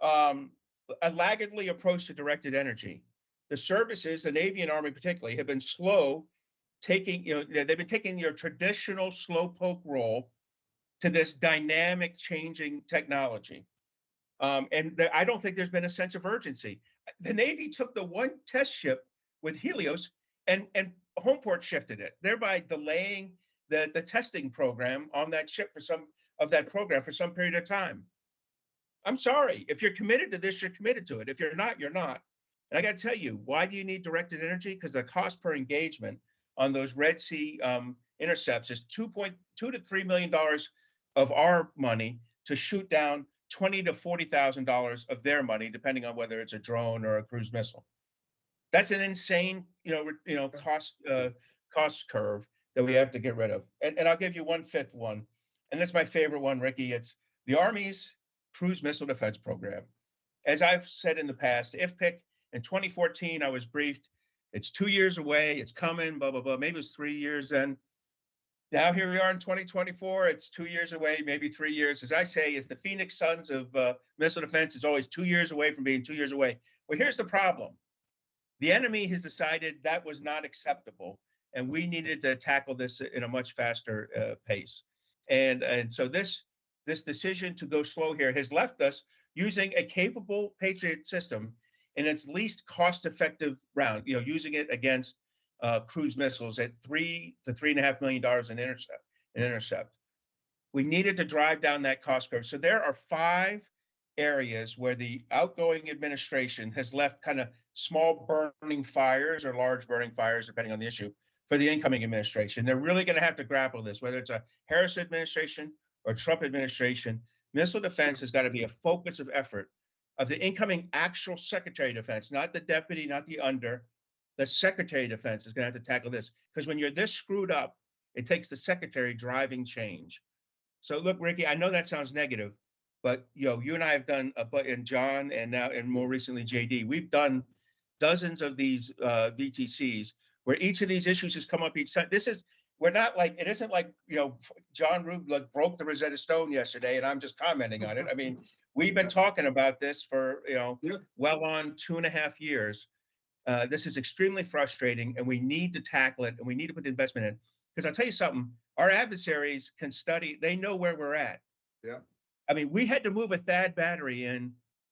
S4: A laggardly approach to directed energy. The services, the Navy and Army particularly, have been slow taking, they've been taking your traditional slowpoke role to this dynamic changing technology. I don't think there's been a sense of urgency. The Navy took the one test ship with Helios and Homeport shifted it, thereby delaying the testing program on that ship for some period of time. I'm sorry, if you're committed to this, you're committed to it. If you're not, you're not. And I got to tell you, why do you need directed energy? Because the cost per engagement on those Red Sea intercepts is $2 to $3 million of our money to shoot down $20,000 to $40,000 of their money, depending on whether it's a drone or a cruise missile. That's an insane, cost curve that we have to get rid of. And I'll give you one fifth one, and that's my favorite one, Riki. It's the Army's Cruise Missile Defense Program. As I've said in the past, IFPC in 2014, I was briefed. It's 2 years away. It's coming. Blah blah blah. Maybe it was 3 years then. Now here we are in 2024. It's 2 years away, maybe 3 years. As I say, as the Phoenix Suns of missile defense is always 2 years away from being 2 years away. Well, here's the problem. The enemy has decided that was not acceptable, and we needed to tackle this in a much faster pace. And so this decision to go slow here has left us using a capable Patriot system in its least cost-effective round, using it against cruise missiles at $3 to $3.5 million in intercept. We needed to drive down that cost curve. So there are 5 areas where the outgoing administration has left kind of small burning fires or large burning fires, depending on the issue, for the incoming administration. They're really going to have to grapple this, whether it's a Harris administration or Trump administration. Missile defense has got to be a focus of effort of the incoming actual Secretary of Defense, not the deputy, not the under. The Secretary of Defense is going to have to tackle this, because when you're this screwed up, it takes the Secretary driving change. So look, Riki, I know that sounds negative, but you and I have done, and John, and now, and more recently, JD, we've done dozens of these VTCs where each of these issues has come up each time. It isn't like, John Rood broke the Rosetta Stone yesterday and I'm just commenting on it. I mean, we've been talking about this for, well on 2.5 years. This is extremely frustrating, and we need to tackle it, and we need to put the investment in. Because I'll tell you something, our adversaries can study, they know where we're at.
S1: Yeah.
S4: I mean, we had to move a THAAD battery in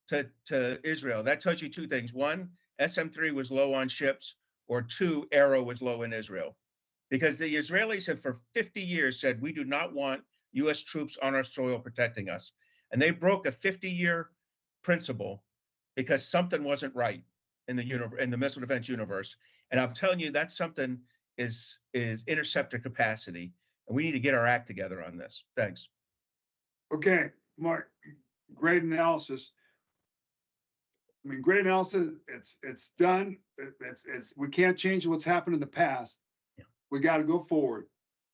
S4: to Israel. That tells you two things. One, SM-3 was low on ships, or two, Arrow was low in Israel. Because the Israelis have for 50 years said, we do not want US troops on our soil protecting us. And they broke a 50-year principle because something wasn't right in the missile defense universe. And I'm telling you, that something is interceptor capacity. And we need to get our act together on this. Thanks.
S1: Okay, Mark, great analysis. I mean, great analysis. It's done. We can't change what's happened in the past.
S4: Yeah.
S1: We got to go forward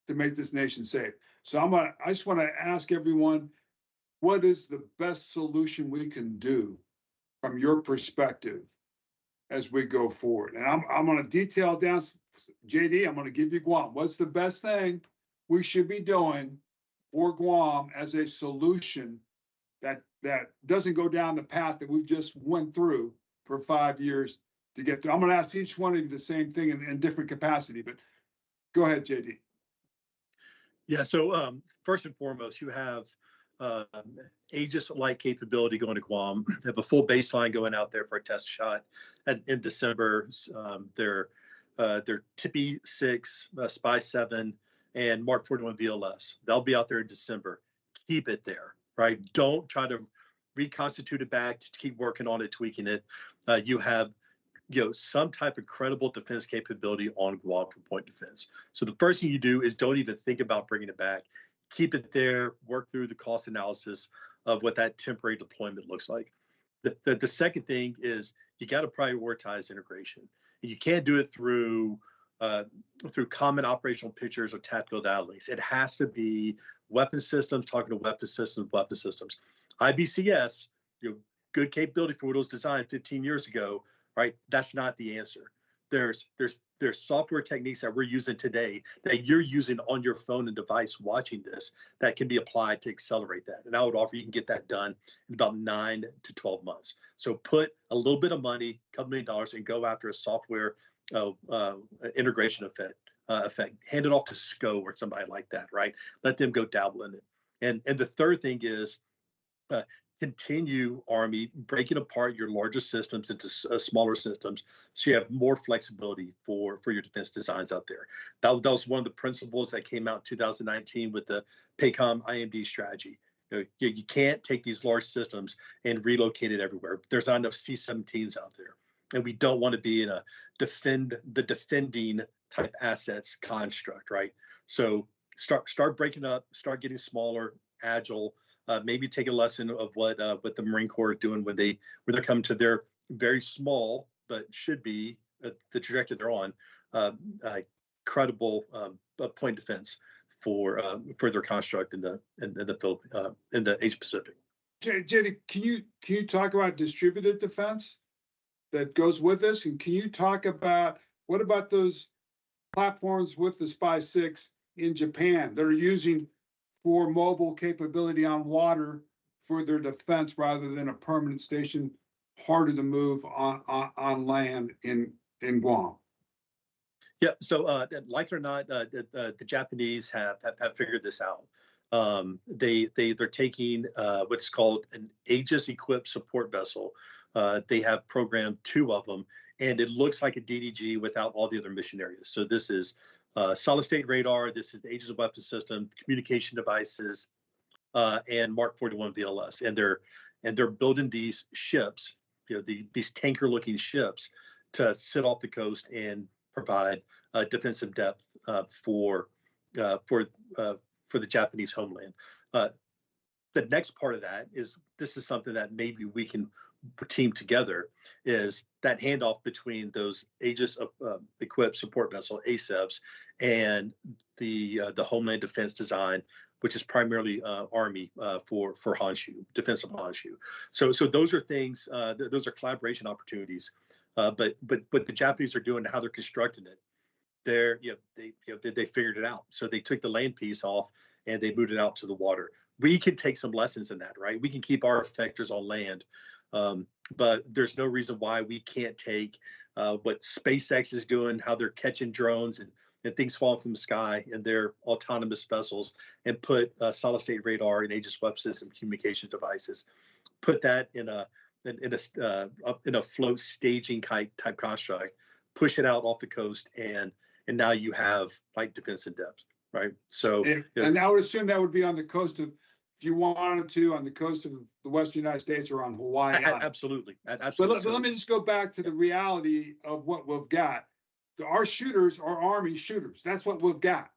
S1: to make this nation safe. So I just want to ask everyone, what is the best solution we can do from your perspective as we go forward? And I'm going to detail down, JD, I'm going to give you Guam. What's the best thing we should be doing for Guam as a solution that doesn't go down the path that we've just went through for 5 years to get to? I'm going to ask each one of you the same thing in different capacity, but go ahead, JD.
S3: Yeah, so first and foremost, you have Aegis-like capability going to Guam. They have a full baseline going out there for a test shot in December. Their Tippy 6, Spy 7, and Mark 41 VLS. They'll be out there in December. Keep it there, right? Don't try to reconstitute it back, to keep working on it, tweaking it. You have some type of credible defense capability on Guam for point defense. So the first thing you do is don't even think about bringing it back. Keep it there, work through the cost analysis of what that temporary deployment looks like. The second thing is you got to prioritize integration. And you can't do it through common operational pictures or tactical data links. It has to be weapon systems, talking to weapon systems. IBCS, good capability for what was designed 15 years ago, right? That's not the answer. There's software techniques that we're using today that you're using on your phone and device watching this that can be applied to accelerate that. And I would offer you can get that done in about 9 to 12 months. So put a little bit of money, a couple $1 million, and go after a software integration effect. Hand it off to SCO or somebody like that, right? Let them go dabble in it. And the third thing is continue, Army, breaking apart your larger systems into smaller systems so you have more flexibility for your defense designs out there. That was one of the principles that came out in 2019 with the PACOM IMD strategy. You can't take these large systems and relocate it everywhere. There's not enough C-17s out there. And we don't want to be in a defending type assets construct, right? So start breaking up, start getting smaller, agile. Maybe take a lesson of what the Marine Corps are doing when they're coming to their very small, but should be the trajectory they're on, credible point defense for their construct in the Asia Pacific.
S1: JD, can you talk about distributed defense that goes with this, and can you talk about what about those platforms with the Spy 6 in Japan that are using for mobile capability on water for their defense rather than a permanent station, harder to move on land in Guam?
S3: Yeah, so like it or not, the Japanese have figured this out. They're taking what's called an Aegis-equipped support vessel. They have programmed 2 of them, and it looks like a DDG without all the other mission areas. So this is solid-state radar. This is the Aegis weapon system, communication devices, and Mark 41 VLS. And they're building these ships, these tanker-looking ships, to sit off the coast and provide defensive depth for the Japanese homeland. The next part of that is this is something that maybe we can team together, is that handoff between those Aegis equipped support vessel ASEVs and the Homeland Defense design, which is primarily Army for Honshu, defensive Honshu. So those are things. Those are collaboration opportunities. But what the Japanese are doing and how they're constructing it, they figured it out. So they took the land piece off and they moved it out to the water. We can take some lessons in that, right? We can keep our effectors on land. But there's no reason why we can't take what SpaceX is doing, how they're catching drones and things falling from the sky and their autonomous vessels, and put solid state radar and Aegis web system communication devices, put that in a in a float staging type construct, push it out off the coast, and now you have like defense in depth, right? So
S1: and I would assume that would be on the coast of, if you wanted to, on the coast of the Western United States or on Hawaii.
S3: Absolutely.
S1: But let me just go back to the reality of what we've got. Our shooters are Army shooters. That's what we've got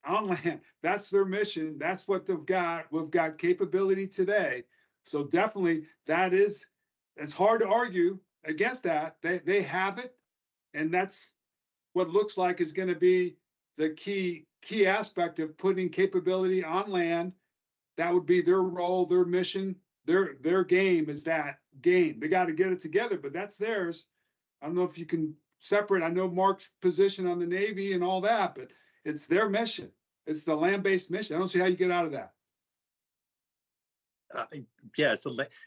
S1: on land. That's their mission. That's what they've got. We've got capability today. So definitely it's hard to argue against that. They have it. And that's what looks like is going to be the key aspect of putting capability on land. That would be their role, their mission, their game is that game. They got to get it together, but that's theirs. I don't know if you can separate. I know Mark's position on the Navy and all that, but it's their mission. It's the land-based mission. I don't see how you get out of that.
S3: Yeah,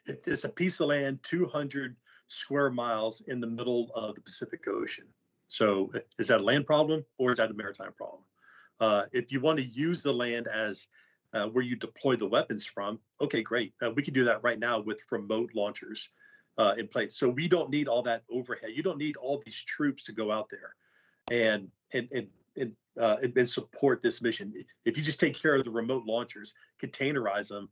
S3: it's a piece of land, 200 square miles in the middle of the Pacific Ocean. So is that a land problem or is that a maritime problem? If you want to use the land as where you deploy the weapons from, okay, great. We can do that right now with remote launchers in place. So we don't need all that overhead. You don't need all these troops to go out there and support this mission. If you just take care of the remote launchers, containerize them,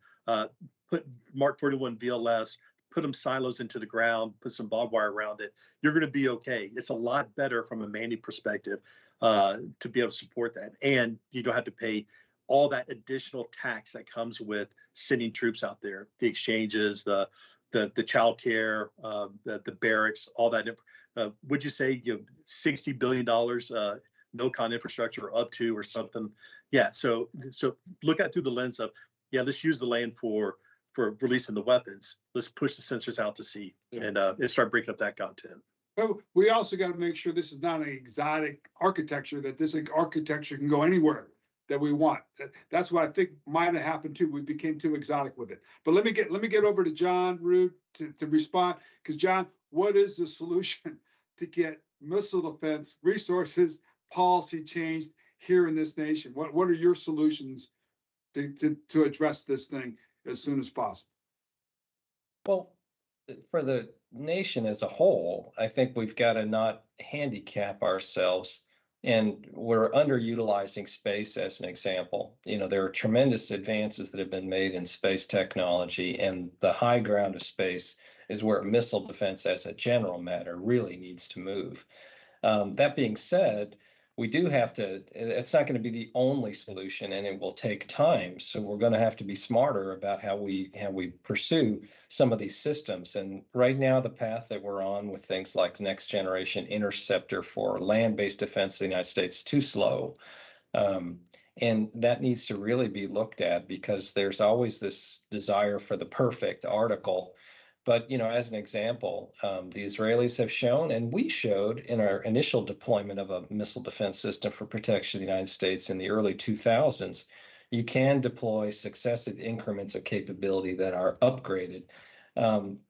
S3: put Mark 41 VLS, put them silos into the ground, put some barbed wire around it, you're going to be okay. It's a lot better from a manning perspective to be able to support that. And you don't have to pay all that additional tax that comes with sending troops out there, the exchanges, the child care, the barracks, all that. Would you say $60 billion no-con infrastructure up to or something? Yeah, so look at it through the lens of, let's use the land for releasing the weapons. Let's push the sensors out to sea and start breaking up that content.
S1: But we also got to make sure this is not an exotic architecture, that this architecture can go anywhere that we want. That's what I think might have happened too. We became too exotic with it. But let me get over to John Rood to respond, because John, what is the solution to get missile defense resources policy changed here in this nation? What are your solutions to address this thing as soon as possible?
S2: Well, for the nation as a whole, I think we've got to not handicap ourselves, and we're underutilizing space as an example. There are tremendous advances that have been made in space technology, and the high ground of space is where missile defense as a general matter really needs to move. That being said, we do have to, it's not going to be the only solution, and it will take time. So we're going to have to be smarter about how we pursue some of these systems. And right now, the path that we're on with things like next generation interceptor for land-based defense of the United States is too slow. And that needs to really be looked at, because there's always this desire for the perfect article. But, as an example, the Israelis have shown, and we showed in our initial deployment of a missile defense system for protection of the United States in the early 2000s, you can deploy successive increments of capability that are upgraded.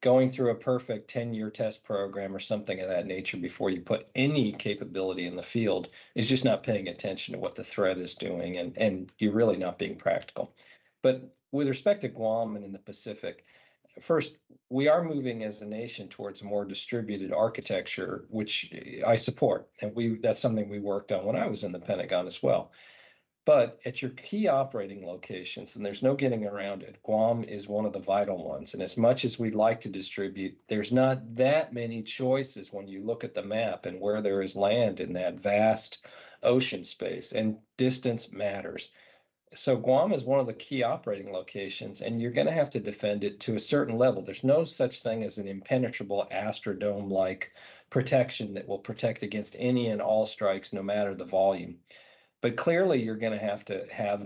S2: Going through a perfect 10-year test program or something of that nature before you put any capability in the field is just not paying attention to what the threat is doing, and you're really not being practical. But with respect to Guam and in the Pacific, first, we are moving as a nation towards a more distributed architecture, which I support. And that's something we worked on when I was in the Pentagon as well. But at your key operating locations, and there's no getting around it, Guam is one of the vital ones. And as much as we'd like to distribute, there's not that many choices when you look at the map and where there is land in that vast ocean space, and distance matters. So Guam is one of the key operating locations, and you're going to have to defend it to a certain level. There's no such thing as an impenetrable Astrodome-like protection that will protect against any and all strikes, no matter the volume. But clearly, you're going to have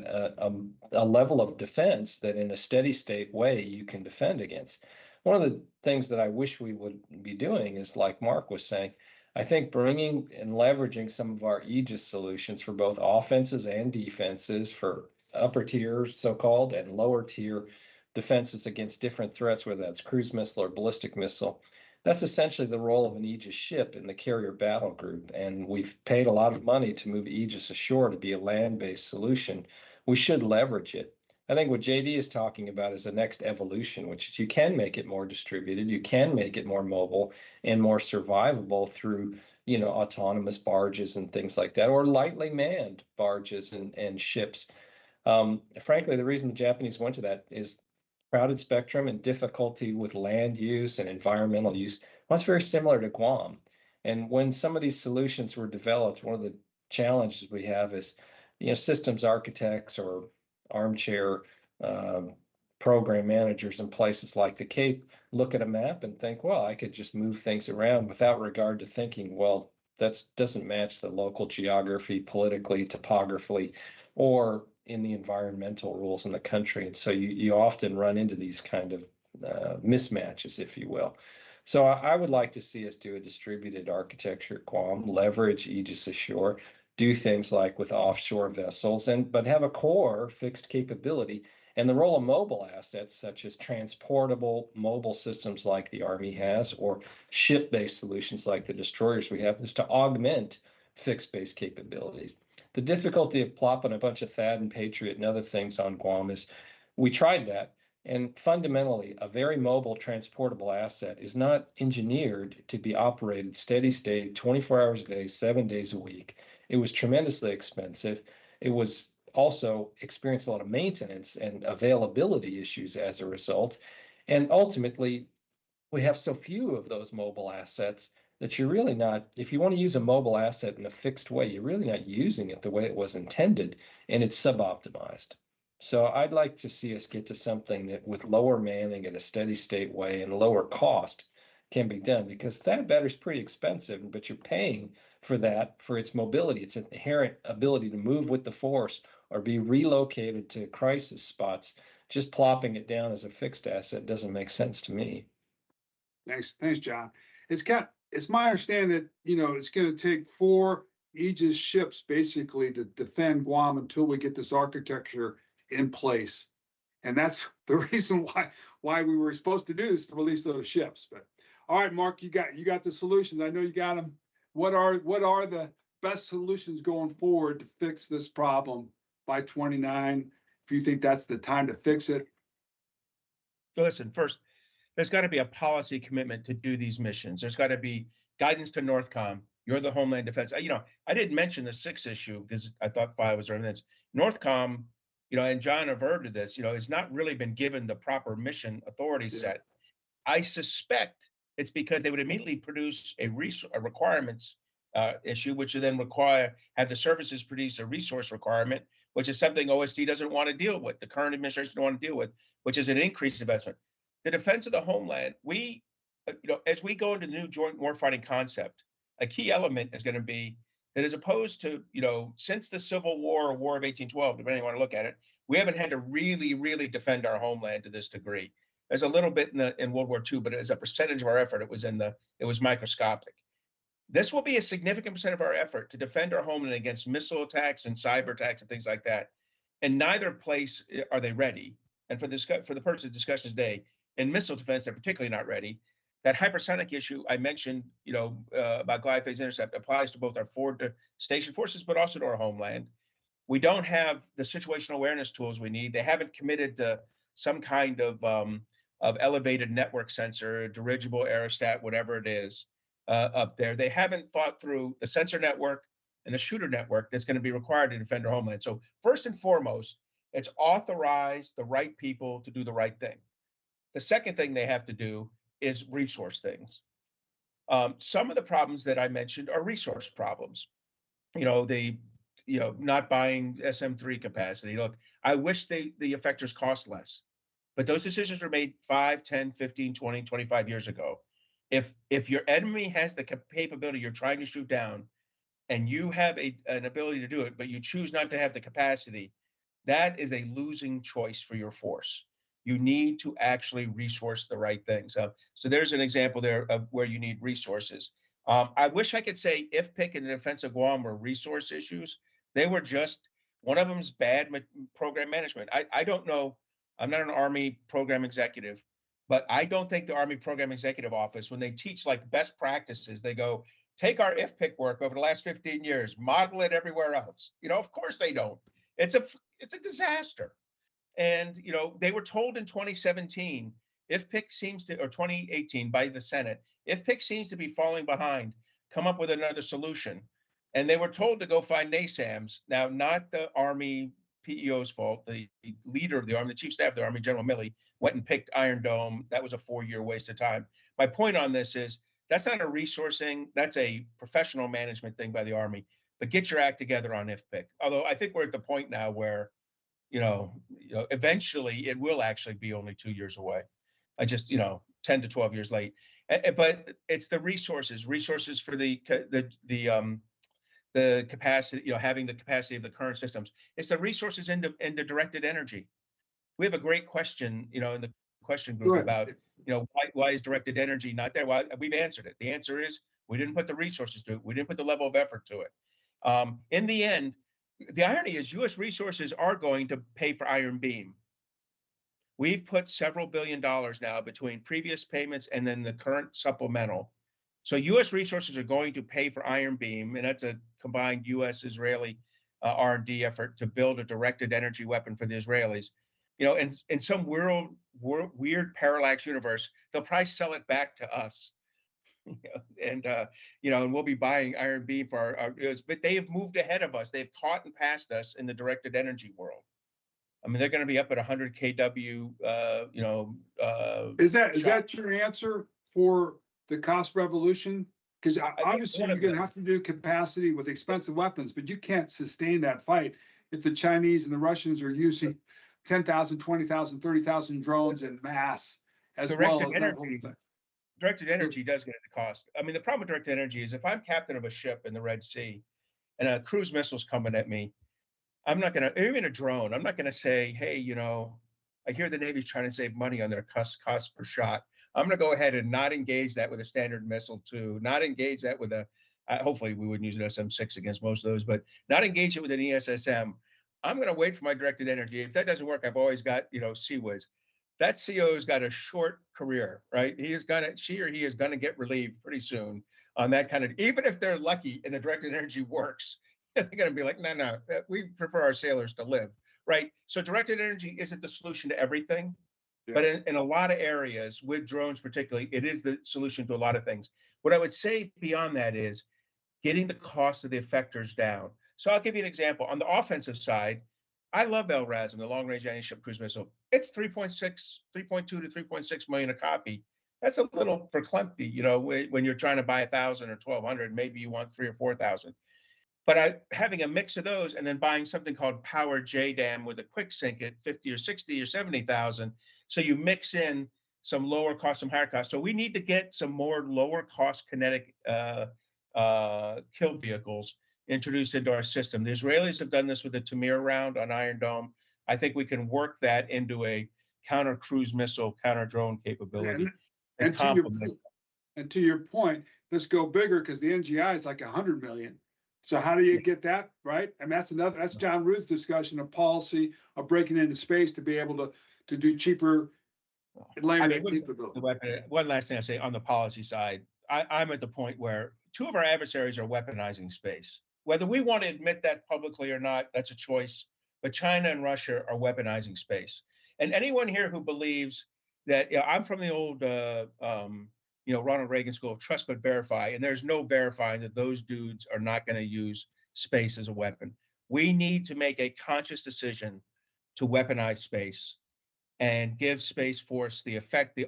S2: a level of defense that in a steady state way you can defend against. One of the things that I wish we would be doing is, like Mark was saying, I think bringing and leveraging some of our Aegis solutions for both offenses and defenses, for upper tier so-called and lower tier defenses against different threats, whether that's cruise missile or ballistic missile. That's essentially the role of an Aegis ship in the carrier battle group. And we've paid a lot of money to move Aegis ashore to be a land-based solution. We should leverage it. I think what JD is talking about is the next evolution, which is you can make it more distributed, you can make it more mobile and more survivable through, autonomous barges and things like that, or lightly manned barges and ships. Frankly, the reason the Japanese went to that is crowded spectrum and difficulty with land use and environmental use. Well, it's very similar to Guam. And when some of these solutions were developed, one of the challenges we have is, systems architects or armchair uh, program managers in places like the Cape look at a map and think, well, I could just move things around without regard to thinking, well, that doesn't match the local geography, politically, topographically, or in the environmental rules in the country. And so you often run into these kind of mismatches, if you will. So I would like to see us do a distributed architecture at Guam, leverage Aegis Ashore, do things like with offshore vessels, but have a core fixed capability. And the role of mobile assets, such as transportable mobile systems like the Army has, or ship-based solutions like the destroyers we have, is to augment fixed-based capabilities. The difficulty of plopping a bunch of THAAD and Patriot and other things on Guam is we tried that. And fundamentally, a very mobile transportable asset is not engineered to be operated steady state, 24 hours a day, 7 days a week. It was tremendously expensive. It was also experienced a lot of maintenance and availability issues as a result. And ultimately, we have so few of those mobile assets that you're really not, if you want to use a mobile asset in a fixed way, you're really not using it the way it was intended, and it's suboptimized. So I'd like to see us get to something that with lower manning in a steady state way and lower cost can be done, because that battery is pretty expensive, but you're paying for that for its mobility, its inherent ability to move with the force or be relocated to crisis spots. Just plopping it down as a fixed asset doesn't make sense to me.
S1: Thanks, John. It's my understanding that, it's going to take 4 Aegis ships basically to defend Guam until we get this architecture in place. And that's the reason why we were supposed to do this, to release those ships. But all right, Mark, you got the solutions. I know you got them. What are the best solutions going forward to fix this problem by 29? If you think that's the time to fix it.
S4: So listen, first, there's got to be a policy commitment to do these missions. There's got to be guidance to NORTHCOM. You're the Homeland Defense. I didn't mention the 6th issue because I thought 5 was evidence. NORTHCOM, and John averted this, has not really been given the proper mission authority set. I suspect it's because they would immediately produce a requirements issue, which would then have the services produce a resource requirement, which is something OSD doesn't want to deal with. The current administration don't want to deal with, which is an increased investment. The defense of the homeland, as we go into the new joint warfighting concept, a key element is going to be that as opposed to, since the Civil War or War of 1812, depending on how you want to look at it, we haven't had to really, really defend our homeland to this degree. There's a little bit in World War II, but as a percentage of our effort, it was microscopic. This will be a significant percent of our effort to defend our homeland against missile attacks and cyber attacks and things like that. In neither place are they ready. And for the purpose of discussion today, in missile defense, they're particularly not ready. That hypersonic issue I mentioned, about glide phase intercept applies to both our forward station forces, but also to our homeland. We don't have the situational awareness tools we need. They haven't committed to some kind of elevated network sensor, dirigible aerostat, whatever it is, up there. They haven't thought through the sensor network and the shooter network that's going to be required to defend our homeland. So first and foremost, it's authorize the right people to do the right thing. The second thing they have to do is resource things. Some of the problems that I mentioned are resource problems. Not buying SM3 capacity. Look, I wish the effectors cost less, but those decisions were made 5, 10, 15, 20, 25 years ago. If your enemy has the capability you're trying to shoot down and you have an ability to do it, but you choose not to have the capacity, that is a losing choice for your force. You need to actually resource the right things. So there's an example there of where you need resources. I wish I could say IFPC and the defense of Guam were resource issues. They were just, one of them's bad program management. I don't know, I'm not an Army program executive, but I don't think the Army Program Executive Office, when they teach like best practices, they go, take our IFPC work over the last 15 years, model it everywhere else. Of course they don't. It's a disaster. And, they were told in 2017, if PIC seems to, or 2018 by the Senate, if PIC seems to be falling behind, come up with another solution. And they were told to go find NASAMS. Now, not the Army PEO's fault. The leader of the Army, the Chief Staff of the Army, General Milley, went and picked Iron Dome. That was a 4-year waste of time. My point on this is that's not a resourcing, that's a professional management thing by the Army. But get your act together on IFPIC. Although I think we're at the point now where, eventually it will actually be only 2 years away. I just, 10 to 12 years late. But it's the resources for the capacity, having the capacity of the current systems. It's the resources into directed energy. We have a great question, in the question group about, why is directed energy not there? Well, we've answered it. The answer is we didn't put the resources to it. We didn't put the level of effort to it. In the end, the irony is U.S. resources are going to pay for Iron Beam. We've put several $1 billion now between previous payments and then the current supplemental. So U.S. resources are going to pay for Iron Beam, and that's a combined U.S.-Israeli R&D effort to build a directed energy weapon for the Israelis. In some weird parallax universe, they'll probably sell it back to us. And we'll be buying Iron Beam for our but they have moved ahead of us. They've caught and passed us in the directed energy world. I mean, they're going to be up at 100 kW.
S1: Is that your answer for the cost revolution? Because obviously you're going to have to do capacity with expensive weapons, but you can't sustain that fight if the Chinese and the Russians are using 10,000, 20,000, 30,000 drones in mass as well as that whole thing.
S4: Directed energy does get into cost. I mean, the problem with directed energy is if I'm captain of a ship in the Red Sea and a cruise missile's coming at me, I'm not going to, even a drone, I'm not going to say, hey, I hear the Navy's trying to save money on their cost per shot. I'm going to go ahead and not engage that with a standard missile too, not engage that with hopefully we wouldn't use an SM-6 against most of those, but not engage it with an ESSM. I'm going to wait for my directed energy. If that doesn't work, I've always got, CWIS. That CO's got a short career, right? She or he is going to get relieved pretty soon on that kind of, even if they're lucky and the directed energy works, they're going to be like, no, we prefer our sailors to live, right? So directed energy isn't the solution to everything, but in a lot of areas with drones particularly, it is the solution to a lot of things. What I would say beyond that is getting the cost of the effectors down. So I'll give you an example. On the offensive side, I love LRASM, the Long Range Anti-Ship Cruise Missile. It's 3.2 to 3.6 million a copy. That's a little verklempt, when you're trying to buy 1,000 or 1,200, maybe you want 3,000 or 4,000. But having a mix of those and then buying something called Power JDAM with a quick sync at 50 or 60 or 70,000. So you mix in some lower cost, some higher cost. So we need to get some more lower cost kinetic kill vehicles introduced into our system. The Israelis have done this with the Tamir round on Iron Dome. I think we can work that into a counter cruise missile, counter drone capability.
S1: And to your point, let's go bigger because the NGI is like 100 million. So how do you get that right? And that's John Rood's discussion of policy of breaking into space to be able to do cheaper landing capability.
S4: One last thing I say on the policy side, I'm at the point where two of our adversaries are weaponizing space. Whether we want to admit that publicly or not, that's a choice. But China and Russia are weaponizing space. And anyone here who believes that, I'm from the old, Ronald Reagan School of Trust but Verify, and there's no verifying that those dudes are not going to use space as a weapon. We need to make a conscious decision to weaponize space and give Space Force the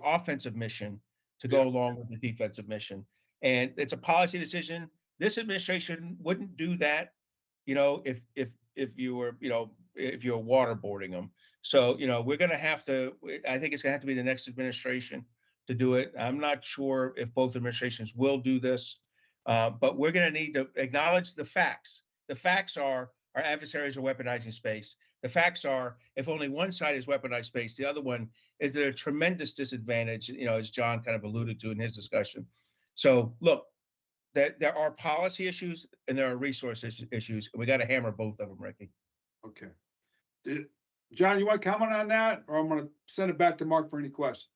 S4: offensive mission to go along with the defensive mission. And it's a policy decision. This administration wouldn't do that, if you were, if you're waterboarding them. So, we're going to have to, I think it's going to have to be the next administration to do it. I'm not sure if both administrations will do this, but we're going to need to acknowledge the facts. The facts are our adversaries are weaponizing space. The facts are if only one side is weaponized space, the other one is at a tremendous disadvantage, as John kind of alluded to in his discussion. So look, there are policy issues and there are resource issues, and we got to hammer both of them, Riki.
S1: Okay. John, you want to comment on that, or I'm going to send it back to Mark for any questions?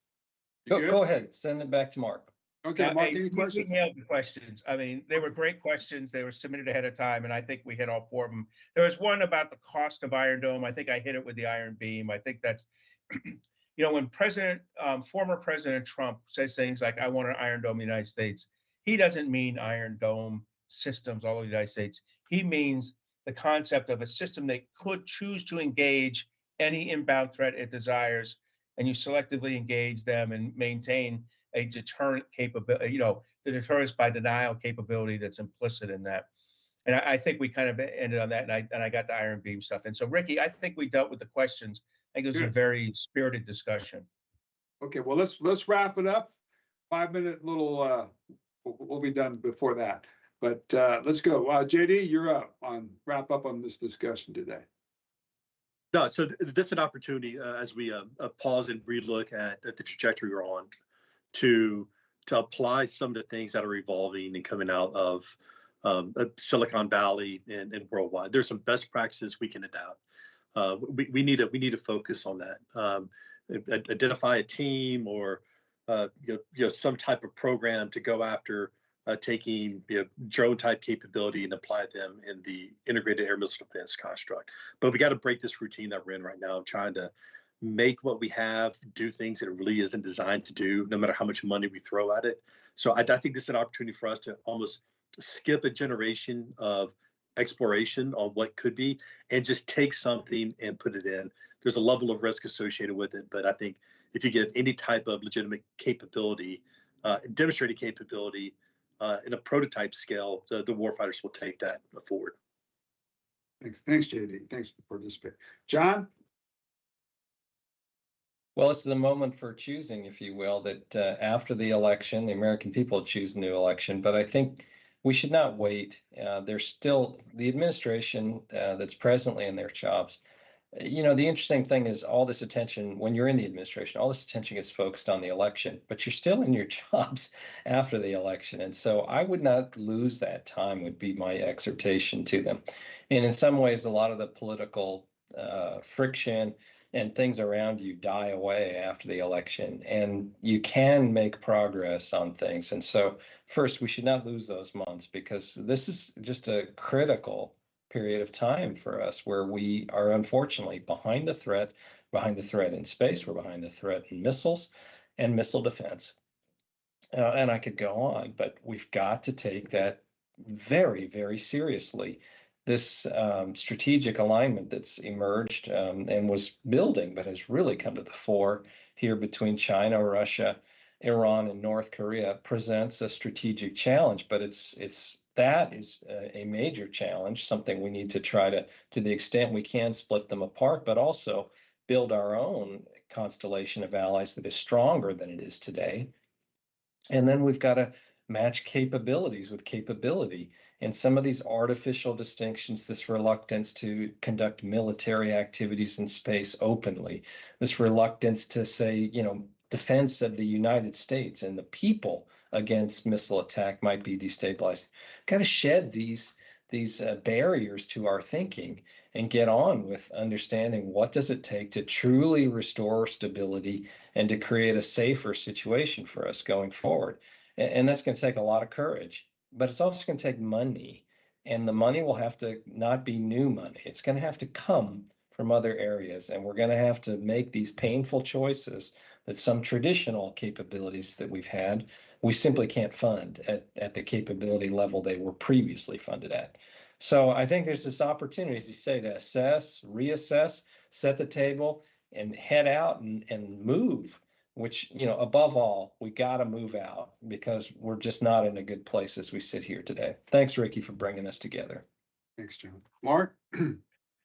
S2: Go ahead. Send it back to Mark.
S1: Okay, Mark,
S4: Hey,
S1: any
S4: we
S1: questions?
S4: nailed the questions. I mean, they were great questions. They were submitted ahead of time, and I think we hit all four of them. There was one about the cost of Iron Dome. I think I hit it with the Iron Beam. I think that's, when former President Trump says things like, "I want an Iron Dome in the United States," he doesn't mean Iron Dome systems all over the United States. He means the concept of a system that could choose to engage any inbound threat it desires, and you selectively engage them and maintain a deterrent capability, the deterrence by denial capability that's implicit in that. And I think we kind of ended on that, and I got the Iron Beam stuff. And so, Riki, I think we dealt with the questions. I think it was a
S1: Good.
S4: very spirited discussion.
S1: Okay, well, let's wrap it up. 5-minute little, we'll be done before that. But let's go. JD, you're up on wrap up on this discussion today.
S3: No, so this is an opportunity as we pause and relook at the trajectory we're on to apply some of the things that are evolving and coming out of Silicon Valley and worldwide. There's some best practices we can adapt. We need to focus on that. Identify a team or some type of program to go after taking drone type capability and apply them in the integrated air missile defense construct. But we got to break this routine that we're in right now, trying to make what we have do things that it really isn't designed to do, no matter how much money we throw at it. So I think this is an opportunity for us to almost skip a generation of exploration on what could be and just take something and put it in. There's a level of risk associated with it, but I think if you get any type of legitimate capability, demonstrated capability in a prototype scale, the warfighters will take that forward.
S1: Thanks, JD. Thanks for participating. John?
S2: Well, it's the moment for choosing, if you will, that after the election, the American people choose a new election. But I think we should not wait. There's still the administration that's presently in their jobs. The interesting thing is all this attention, when you're in the administration, all this attention gets focused on the election, but you're still in your jobs after the election. And so I would not lose that time, would be my exhortation to them. And in some ways, a lot of the political friction and things around you die away after the election, and you can make progress on things. And so first, we should not lose those months, because this is just a critical period of time for us where we are unfortunately behind the threat in space. We're behind the threat in missiles and missile defense. And I could go on, but we've got to take that very, very seriously. This strategic alignment that's emerged and was building, but has really come to the fore here between China, Russia, Iran, and North Korea presents a strategic challenge, but that is a major challenge, something we need to try to the extent we can, split them apart, but also build our own constellation of allies that is stronger than it is today. And then we've got to match capabilities with capability. And some of these artificial distinctions, this reluctance to conduct military activities in space openly, this reluctance to say, defense of the United States and the people against missile attack might be destabilizing. Got to shed these barriers to our thinking and get on with understanding what does it take to truly restore stability and to create a safer situation for us going forward. And that's going to take a lot of courage, but it's also going to take money, and the money will have to not be new money. It's going to have to come from other areas, and we're going to have to make these painful choices that some traditional capabilities that we've had, we simply can't fund at the capability level they were previously funded at. So I think there's this opportunity, as you say, to assess, reassess, set the table, and head out and move, which, above all, we got to move out, because we're just not in a good place as we sit here today. Thanks, Riki, for bringing us together.
S1: Thanks, John. Mark?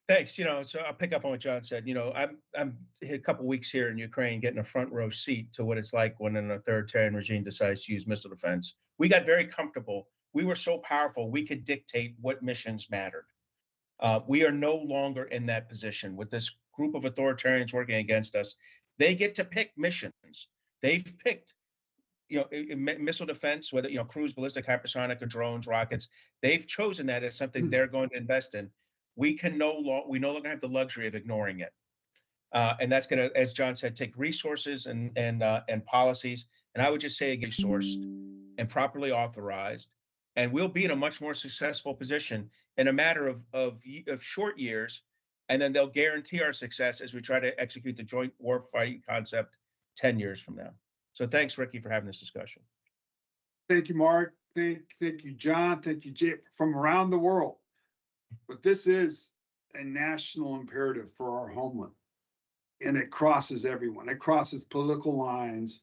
S4: Thanks. So I'll pick up on what John said. I'm a couple of weeks here in Ukraine, getting a front row seat to what it's like when an authoritarian regime decides to use missile defense. We got very comfortable. We were so powerful, we could dictate what missions mattered. We are no longer in that position with this group of authoritarians working against us. They get to pick missions. They've picked, missile defense, whether, cruise, ballistic, hypersonic, or drones, rockets. They've chosen that as something they're going to invest in. We no longer have the luxury of ignoring it, and that's going to, as John said, take resources and policies. And I would just say, resourced and properly authorized, and we'll be in a much more successful position in a matter of short years. And then they'll guarantee our success as we try to execute the joint warfighting concept 10 years from now. So thanks, Riki, for having this discussion.
S1: Thank you, Mark. Thank you, John. Thank you, Jay, from around the world. But this is a national imperative for our homeland. And it crosses everyone. It crosses political lines.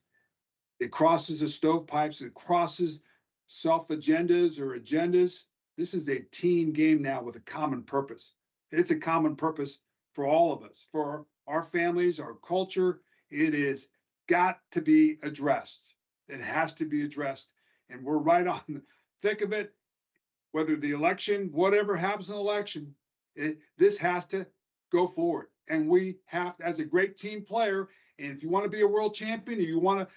S1: It crosses the stovepipes. It crosses self-agendas or agendas. This is a team game now with a common purpose. It's a common purpose for all of us, for our families, our culture. It is got to be addressed. It has to be addressed. And we're right on the thick of it. Whether the election, whatever happens in the election, this has to go forward. And we have, as a great team player, and if you want to be a world champion, if you want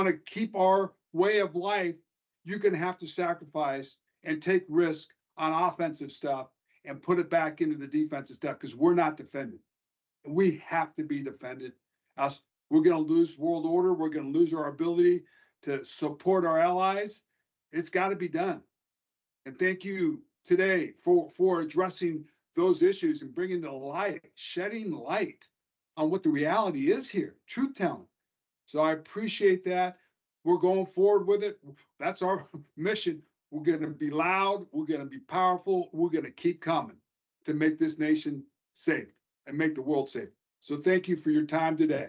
S1: to keep our way of life, you're going to have to sacrifice and take risk on offensive stuff and put it back into the defensive stuff because we're not defended. We have to be defended. Else we're going to lose world order. We're going to lose our ability to support our allies. It's got to be done. And thank you today for addressing those issues and bringing the light, shedding light on what the reality is here, truth telling. So I appreciate that. We're going forward with it. That's our mission. We're going to be loud. We're going to be powerful. We're going to keep coming to make this nation safe and make the world safe. So thank you for your time today.